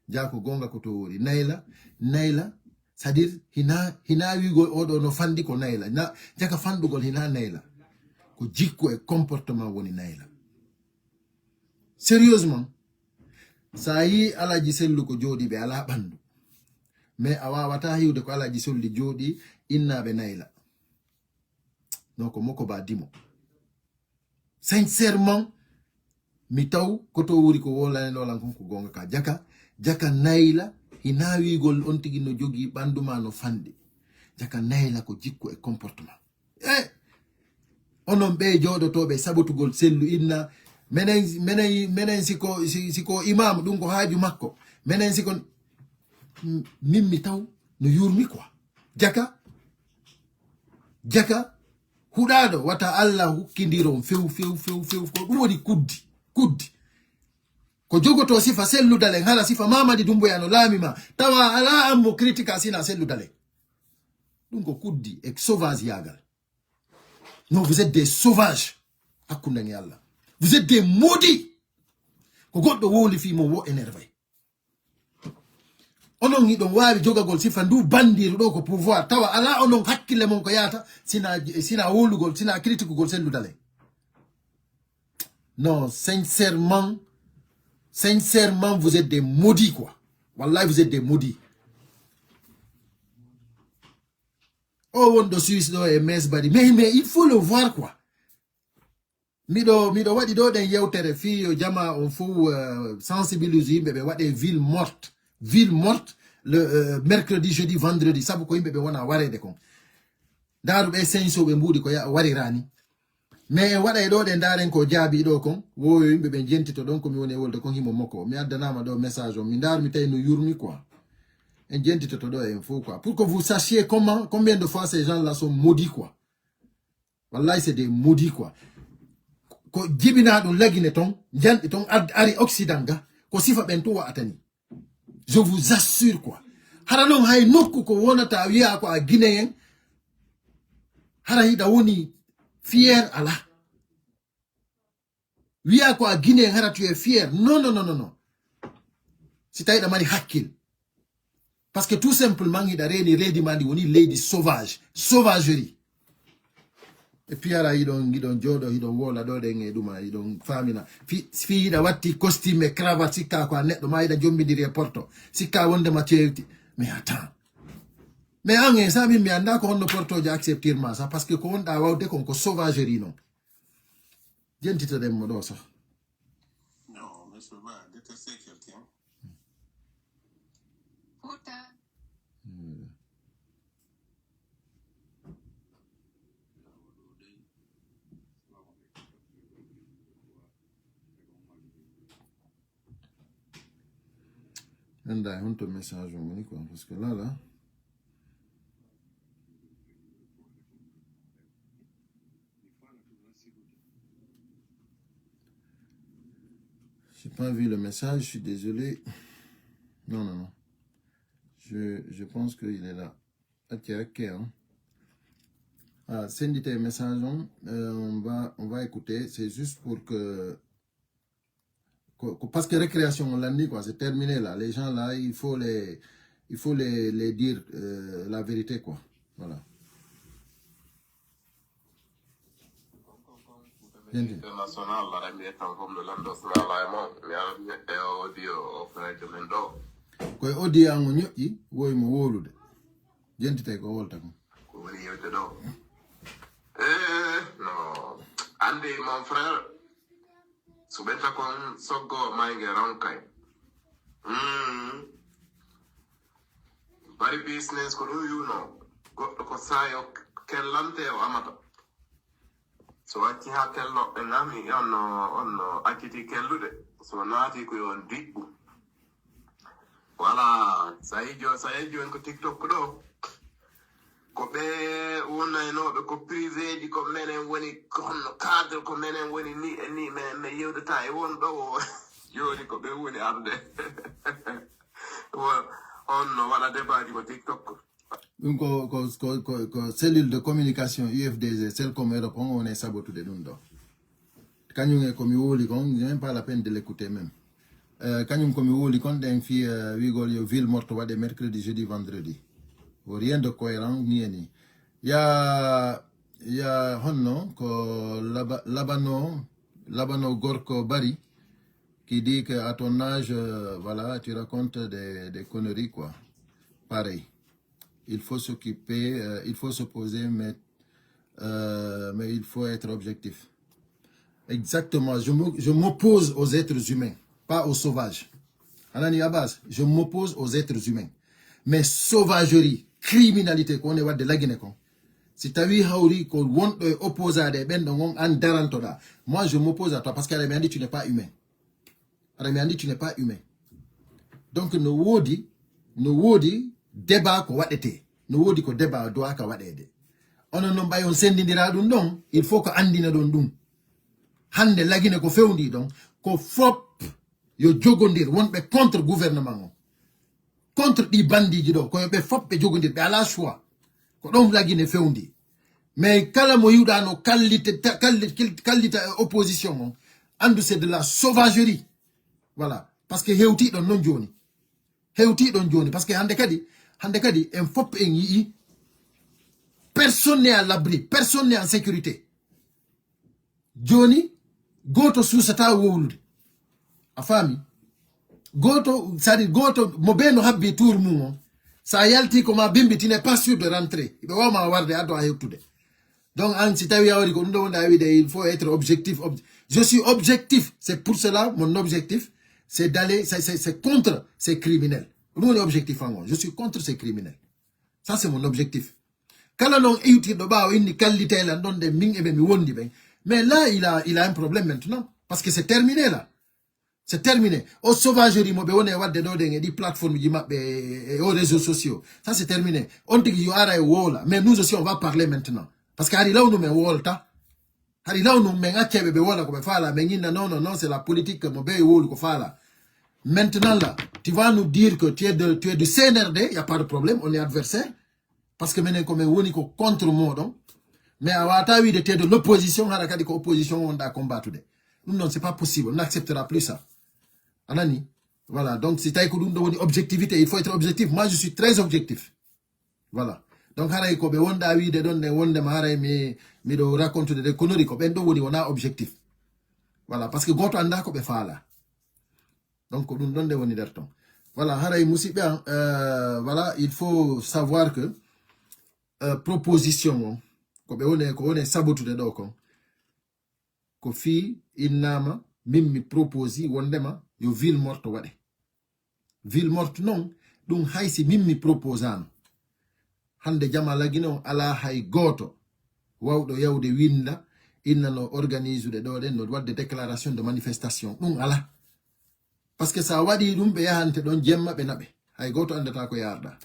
jako gonga ko to wori nayla c'est-à-dire hina wigo odo no fandi ko nayla na jaka fandugol hina nayla ko jikko e comportement woni nayla sérieusement sa yi alaji sellu ko jodi be ala bandu mais awawata hiwde ko alaji solli jodi innabe nayla non ko moko ba dimo sincèrement mi taw koto wuri ko wolane lolan ko gonga ka jaka nayla hinawigol on tigi no jogi banduma no fande jaka nayla ko jikko e comportement onon be jodotobe sabotugol sellu inna menen siko imam dum ko haaju makko menen siko mimmi taw no yurmi quoi jaka hudado wata Allah hukkindiro few ko dum woni kuddi ko jogoto sifa selludale hala sifa mamadi dumbo yano lamima tawa ala ammo critique sina selludale dum ko kuddi e sauvage yagal. Non, vous êtes des sauvages akundani Allah, vous êtes des maudits ko goddo woli fi mo wo énervé onon ni don wawi jogagol sifa ndu bandiru do ko pouvoir tawa ala onon hakkille mon ko yata sina wolugol sina critique gol selludale. Non, sincèrement, vous êtes des maudits, quoi. Wallahi, vous êtes des maudits. Oh, on doit suicider et mes body. Mais il faut le voir, quoi. Mido, wadi do den yewtere fi jama on faut sensibiliser bébé wadi ville morte le mercredi, jeudi, vendredi. Sabu ko yimbe be wona warede kon. Daru be senso be mbudi ko ya wari rani. Mais wada e do den daren ko jaabi do kon wo yimbe be jentito don ko mi woni wolde kon himo moko mi addanama do message o mi ndar mi tay no yurmi quoi en jentito to do e info quoi pour que vous sachiez combien de fois ces gens là sont maudits quoi. Wallahi c'est des maudits quoi. Ko jibina do lagine ton jandi ton ari occident ga ko sifa ben to wa atani, je vous assure quoi. Hara non hay nokku ko wonata wi'a ko a guinéen hara hida woni fier Allah. Wiya ko a Guinée hara tu es fier. Non. Si taï da mari hakil. Parce que tout simplement il a reni lady mandi woni lady sauvage, sauvagerie. Et puis ara idon jodo idon wola do den e duma idon famina fi da watti costume et cravate sikka ko neddo ma ida jombidiri e porto sikka wonde ma cewti. Mais attends, mais angé ça mi anda ko honno porto ja accepter ma ça parce que ko wonda wawde kon ko sauvagerie non jentito dem mo do sax. Non, mais c'est pas détester quelqu'un. Puta. Anda un ton message au moni quoi parce que là J'ai pas vu le message, je suis désolé. Non. Je pense qu'il est là. Ok. Hein. Ah, send tes messages, on va écouter. C'est juste pour que parce que récréation, on l'a dit, quoi, c'est terminé là. Les gens là, il faut les dire la vérité, quoi. Voilà. International la rami tan comme le lando sala e audio frère Mendo ko audio an ñoƴƴi woy mo wolude jentite ko wolta ko woni yewte do no andi mon frère so beta kon soggo mayge ronkay bari business ko do you know goddo ko sayo kellante o amata so atti ha kello e ngami onno akkiti kellude so naati ko yon dibbu wala sayijo en ko TikTok do ko be wonaynoɓe ko privé ji ko menen woni kono cadre ko menen woni ni me yewdata e won ɗo joni ko ɓe woni arde onno waɗa débat ji ko TikTok ɗum ko cellule de communication UFDG celle comme Europe on est sabotude ɗum ɗo kañum e komi woli kon même pas la peine de l'écouter même kañum komi woli kon ɗen fi wigol yo ville morte waɗe mercredi jeudi vendredi rien de cohérent ni eni ya honno ko labano gorko bari qui dit que à ton âge voilà tu racontes des conneries quoi pareil. Il faut s'occuper, il faut s'opposer, mais il faut être objectif. Exactement, je m'oppose aux êtres humains, pas aux sauvages. Anani Abbas, je m'oppose aux êtres humains. Mais sauvagerie, criminalité, qu'on est de la Guinée. Si tu as vu Hauri, qu'on oppose à des ben en darantoda, moi je m'oppose à toi parce qu'elle m'a dit tu n'es pas humain. Elle m'a dit tu n'es pas humain. Donc nous wodi débat ko waɗete no wodi ko débat do aka waɗede onon non ɓay on sendidira ɗum ɗon il faut ko andina ɗon ɗum hande lagine ko fewndi ɗon ko fop yo jogodir wonɓe contre gouvernement o contre ɗi bandiji ɗo koyoɓe fop ɓe jogodir ɓe ala choix ko ɗon lagine fewndi mais kala mo yiwɗano kallita opposition o andu c'est de la sauvagerie voilà parce que hewtiɗon non joni parce que hande kadi en fop en yii personne n'est à l'abri, personne n'est en sécurité. Joni goto susata wowlude a faami goto c'est-à-dire goto mo beno habbi tour mum sa yalti ko ma bimbi tu n'es pas sûr de rentrer ibe wama warde ado a hewtude donc an si tawi awri ko ndo wonda wide il faut être objectif je suis objectif c'est pour cela mon objectif c'est d'aller c'est contre ces criminels. Mon objectif je suis contre ces criminels. Ça c'est mon objectif. Quand on mais là il a un problème maintenant parce que c'est terminé là. C'est terminé. Au sauvagerie des plateformes et aux réseaux sociaux. Ça c'est terminé. On dit qu'il y aura un mais nous aussi on va parler maintenant parce que là on nous met wolta. Là on nous met non c'est la politique que maintenant là, tu vas nous dire que tu es du CNRD, il n'y a pas de problème, on est adversaire. Parce que maintenant, comme on est contre moi, mais à tu es de l'opposition, on a combattu. Non, c'est pas possible, on n'acceptera plus ça. Anani, voilà, donc si tu as une objectivité, il faut être objectif. Moi, je suis très objectif. Voilà. Donc, on raconte des conneries, on a objectif. Voilà, parce que goto anda ko be fala. Donc, nous donne des derton. Voilà, voilà, il faut savoir que proposition, ko on est sabotu de doko. Ko fi inama mimmi proposi wondema yo ville morte wade. Ville morte non, dum haysi mimmi proposano. Hande jama lagino ala hay goto wawdo yawde winda inna no organise de do den no wadde déclaration de manifestation. Dum ala. Parce que ça wadi dum be yahante don jemma be nabe hay goto andata ko yarda.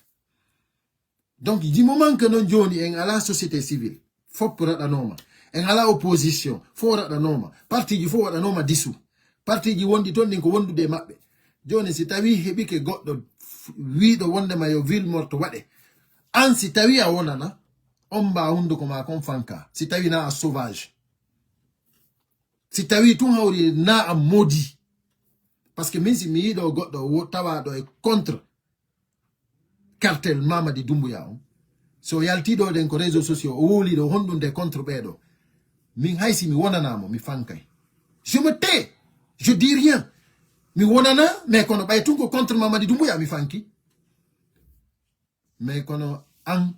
Donc du moment que non joni en ala société civile fop radanoma en ala opposition fo waɗa noma parti ji fo waɗa noma disu parti ji wondi ton ko wondude mabbe joni si tawi heɓike goɗɗo wiiɗo wondema yo ville morte waɗe an si tawi a wonana on mba hunduko ma kon fanka si tawi na a sauvage si tawi tun hawri na a maudit parce que min si mi yiɗo goɗɗo tawaɗo e contre cartel Mamadi Doumbouya on so yaltiɗo den ko réseaux sociaux o woliɗo hondunde contre ɓeɗo min haysi mi wonanamo mi fankay je me tais je dis rien mi wonana mais kono ɓay tun ko contre Mamadi Doumbouya mi fanki mais kono an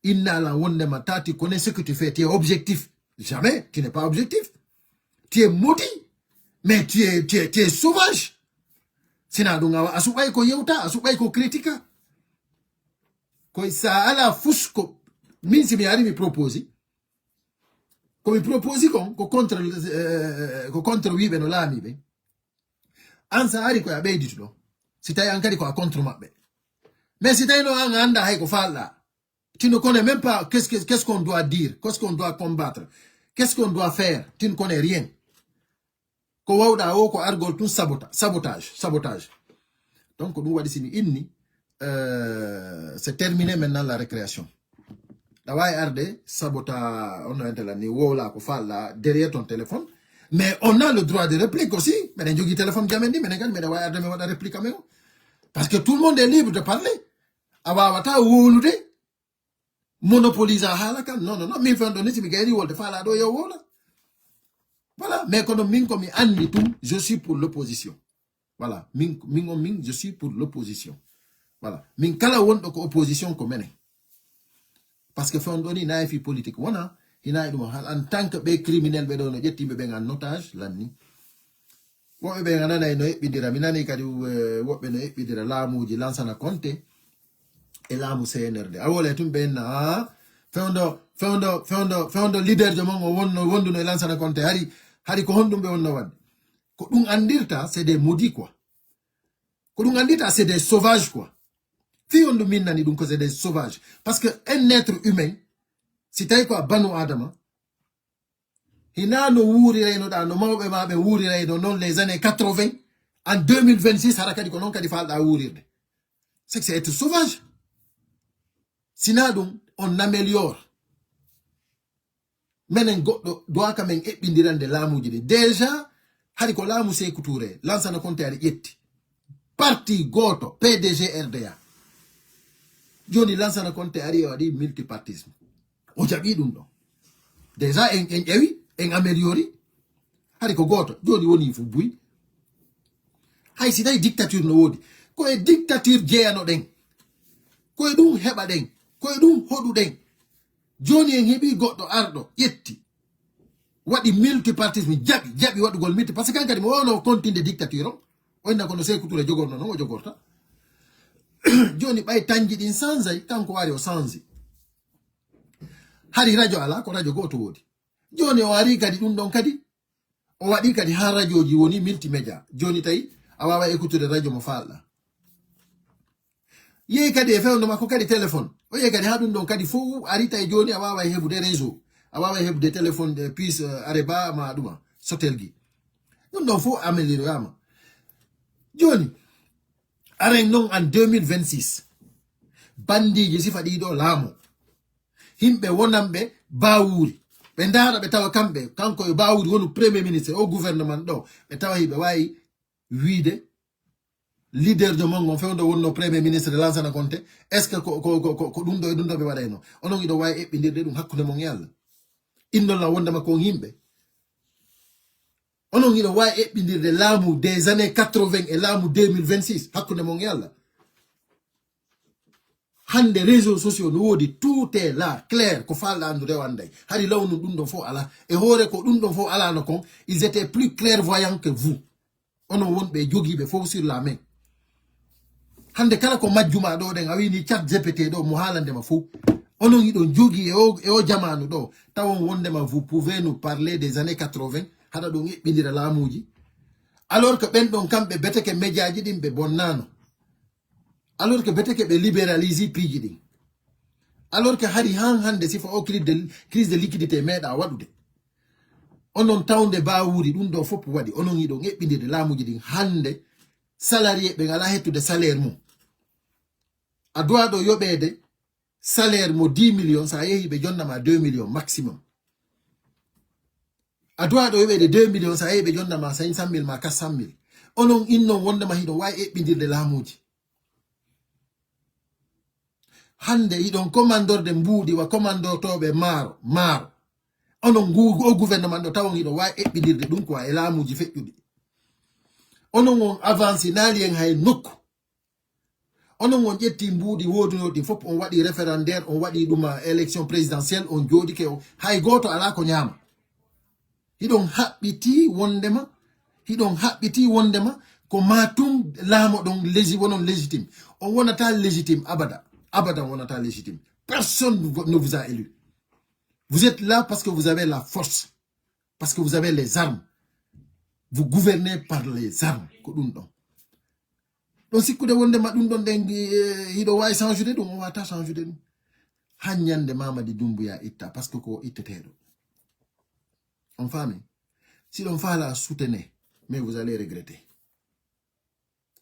innala wondema tati connais ce que tu fais tu es objectif jamais tu n'es pas objectif tu es maudit mais tu es sauvage sina ɗum awa a suɓay ko yewta a suɓay ko critica koy sa ala fusko min si mi ari mi proposi ko mi proposi kon ko contre wiɓe no laamiɓe an sa ari koye a ɓeyditu ɗo si tawi an kadi ko a contre maɓɓe mais si tawi no an anda hay ko falɗa tu ne connais même pas qu'est-ce qu'on doit dire, qu'est-ce qu'on doit combattre, qu'est-ce qu'on doit faire, tu ne connais rien. Ko wawɗa o ko argol tun sabotage. Donc nous wadi sini inni c'est terminé maintenant la récréation. La way arde sabota on entela ni wola ko falla derrière ton téléphone, mais on a le droit de réplique aussi. Mais un jogi téléphone jamendi mais ngal mais way arde me wada réplique amé parce que tout le monde est libre de parler. Awawata wolude monopolise halaka non min fendo niti mi gayri wolde fala do yo wola voilà mais kono min ko mi andi tum je suis pour l'opposition voilà min je suis pour l'opposition voilà min kala wondo ko opposition ko menen parce que fendo ni na fi politique wona ina dum hal en tant que be criminel be do no jettimbe be ngan otage lanni wobe be ngana no ebbidira minani kadi wobbe no ebbidira laamuji lansana Conte et laamu CNRD awole tum benna fewndo leader jo mon wondu no lansana Conte hari ko hondum be wonno wadde ko dum andirta c'est des maudits quoi ko dum andita c'est des sauvages quoi fi on min nani dum ko c'est des sauvages parce que un être humain si tay ko banu adama hina no wuri reyno da no mawbe mabe wuri reyno non les années 80 en 2026 harakadi ko non kadi falda wurirde c'est être sauvage. Sinon, on améliore. Menen goɗɗo doit quand même eɓɓindirande laamuji ɗi déjà hari ko laamu Sékou Touré lansana Conte ari ƴetti parti goto PDG RDA joni lansana Conte ari o waɗi multipartisme o jaɓi ɗum ɗo déjà en ƴewi en améliori hari ko goto joni woni fu buy hay si tawi dictature no woodi koye dictature jeeyano ɗen koye ɗum heɓa ɗen koye ɗum hoɗu ɗen joni en heɓi goɗɗo arɗo ƴetti waɗi multipartisme jaɓi waɗugol multi par ce que kankadi mo wawno continde dictature o oyna kono Sékou Touré jogorno noon o jogorta joni ɓay tanji ɗin sansay kanko wari o sansi hari radio ala ko radio goto woodi joni o ari kadi ɗum ɗon kadi o waɗi kadi ha radio ji woni multimédia joni tawi a wawa écoutude radio mo falɗa yeyi kadi e fewndo makko kadi téléphone o yeyi kadi ha ɗum ɗon kadi fof arita e joni a wawa heɓude réseau a wawa heɓude téléphone de puce areba ma ɗuma sotelgi ɗum ɗon fof améliorama joni aren noon en 2026 bandiji sifa ɗiɗo laamo himɓe wonanɓe bawuri ɓe ndara ɓe tawa kamɓe kanko e bawuri wonu premier ministre o gouvernement ɗo ɓe tawa hiɓe wawi wiide leader de mongo fewndo wonno premier ministre lansana Conte est ce que ko ɗum ɗo e ɗum ɗo ɓe waɗayno onon iɗo wawi eɓɓindirde ɗum hakkude mon e Allah innolla wondema kon yimɓe onon iɗo wawi eɓɓindirde laamu des années 80 et laamu 2026 hakkude mon e Allah hande réseaux sociaux no woodi tout est là clair ko falɗa andude wanday hari lawnu ɗum ɗon fof ala e hoore ko ɗum ɗon fof alano kon ils étaient plus clairvoyants que vous onon wonɓe jogiiɓe fof sur la main hande kala ko majjuma ɗo ɗen a wini chat GPT ɗo mo haalandema fof onon iɗon jogii e o jamanu ɗo tawon wondema vous pouvez nous parler des années 80 haɗa ɗon eɓɓidira laamuji alors que ɓen ɗon kamɓe beteke médiaji ɗin ɓe bonnano alors que beteke ɓe libéralise piiji ɗin alors que hari hande sifa o crise de liquidité meeda wadude onon tawnde bawuri dum do fop wadi onon yido ngebbinde laamuji din hande salarié be ngala hettude salaire mum adwa do yobede salaire mo 10 millions sa yehi be jonnama 2 millions maximum adwa do yobede 2 millions sa yehi be jonnama 500,000 ma 400,000 onon innon wondema hido way ebbindirde laamuji hande idon commandeur de mbuudi wa commandeur tobe maro onon o gouvernement do tawon hido way ebbidirde dum ko e laamuji fejjudi onon on avance nali en hay nokku onon on jetti mbuudi wodunodi fop on wadi référendaire on wadi duma élection présidentielle on jodi ke hay goto ala ko nyama hidon habbiti wondema ko matum laamo don wonon légitime on wonata légitime abada wonata légitime personne ne vous a élu. Vous êtes là parce que vous avez la force, parce que vous avez les armes. Vous gouvernez par les armes. Donc si vous avez hido way changer on va ta changer hanyande Mamadi Doumbouya itta parce que ko ittetedo. En famille, si l'on va la soutenir, mais vous allez regretter.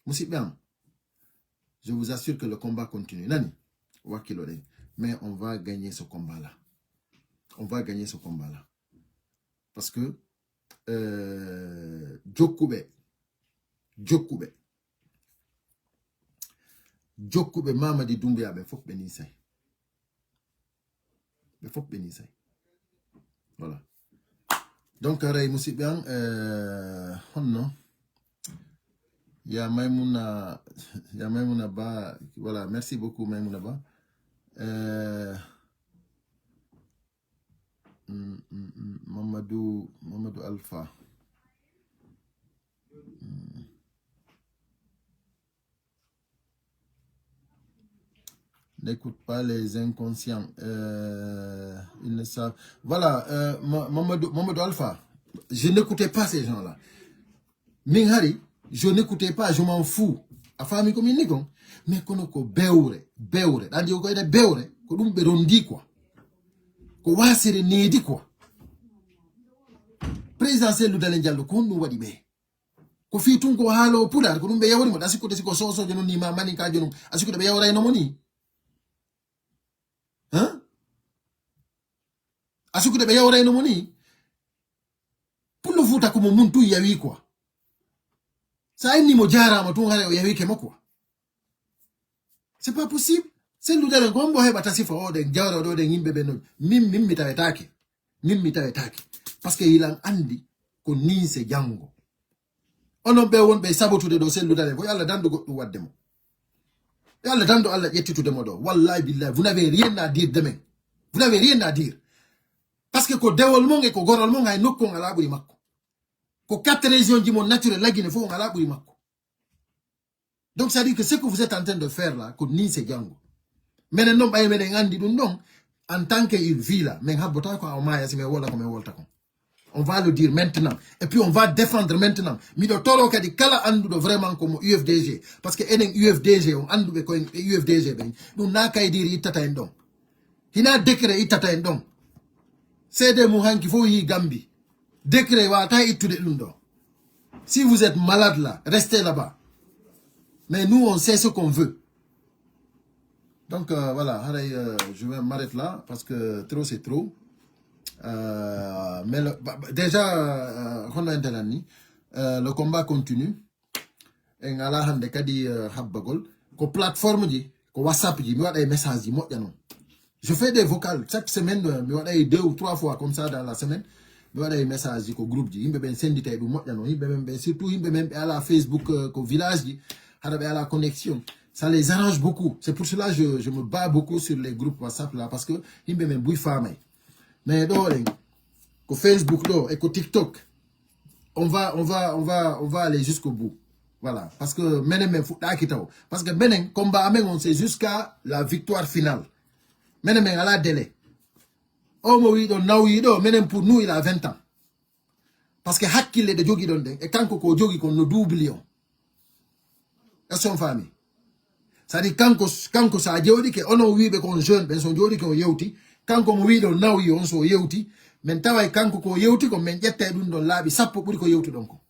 Moussibam, je vous assure que le combat continue. Nani, mais on va gagner ce combat-là. On va gagner ce combat-là. Parce que Djokube Mamadi Doumbouya be fok benisay. Voilà. Donc Ray Moussibian non. Il y a Maimouna Ba, voilà, merci beaucoup Maimouna Ba. Mamadou Alpha. N'écoute pas les inconscients. Ils ne savent. Voilà, Mamadou Alpha. Je n'écoutais pas ces gens-là. Minghari, je n'écoutais pas, je m'en fous. A famille comme une mais konoko beure. Andi ko ede beure, ko dum be rondi quoi. Ko wasere nedi quoi. Présidentiel Dalen Diallo ko no wadi be. Ko fi tun ko halo pular ko dum be yawri mo dasiko de siko soso jono ni ma mani ka jono asiko de be yawra no moni. Hein? Asiko de be yawra no moni. Pour le vote comme muntu yawi quoi. Ça ni mo jara mo tun hare yawi ke mako. C'est pas possible. C'est nous dans le gombo he batasi fo de jawra do de ngimbe beno mim mitawetake. Parce que il a andi ko ni se jango. Ono be won be sabotude do sen ludale ko yalla dando goddu waddemo. Yalla dando Allah yettitude mo do. Wallahi billahi vous n'avez rien à dire demain. Vous n'avez rien à dire. Parce que ko dewol mon e ko gorol mon ay nokko ngala buri makko. Ko 4 régions di mon naturel lagine fo ngala buri makko. Donc ça dit que ce que vous êtes en train de faire là ko ni se jango. Mais non bay menen andi dum don en tant qu'il vit là mais habota ko o maya sime wala ko me wolta ko. On va le dire maintenant. Et puis on va défendre maintenant. Mido toro kadi kala andu do vraiment comme UFDG. Parce que enen UFDG on andu be ko UFDG ben. Nous na kay diri itata en don. Hina décret itata en don. C'est des mouvements qu'il faut y Gambi. Décret wa ta itude lundo. Si vous êtes malade là, restez là-bas. Mais nous on sait ce qu'on veut. Donc voilà, je vais m'arrêter là parce que trop c'est trop. Mais déjà le combat continue. Et ngala hande kadi habbagol ko plateforme ji ko WhatsApp ji mi wada message ji modjano. Je fais des vocales chaque semaine mi wada 2 ou 3 fois comme ça dans la semaine. Mi wada message ji ko groupe ji yimbe ben sendite du modjano yimbe ben surtout yimbe men à la Facebook ko village ji hada be à la connexion. Ça les arrange beaucoup. C'est pour cela que je me bats beaucoup sur les groupes WhatsApp là parce que yimbe men bouy famay. Mais au Facebook et au TikTok, on va aller jusqu'au bout. Voilà, parce que parce que Benen combat on c'est jusqu'à la victoire finale. Menem à la délai. Oh oui, donc Menem pour nous il a 20 ans. Parce que hakile de jogi donde et quand ko jogi qu'on nous doublions. Et son famille. c'est-à-dire kanko sa jewdi ke ono wibe ko jeune ben so jodi ko yewti kanko mo wido nawi on so yewti men taway kanko ko yewti ko men jetta dum don laabi sappo buri ko yewti don ko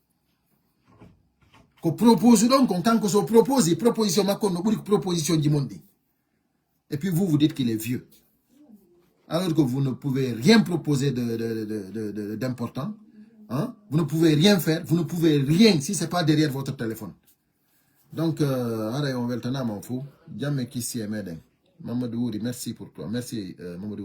propose donc kanko so propose proposition makko no buri proposition ji mondi et puis vous dites qu'il est vieux alors que vous ne pouvez rien proposer d'important hein? Vous ne pouvez rien faire, vous ne pouvez rien si c'est pas derrière votre téléphone. Donc, on va le tenir, mon fou. Jamais qui s'y est. Mamadou, merci pour toi. Merci, Mamadou.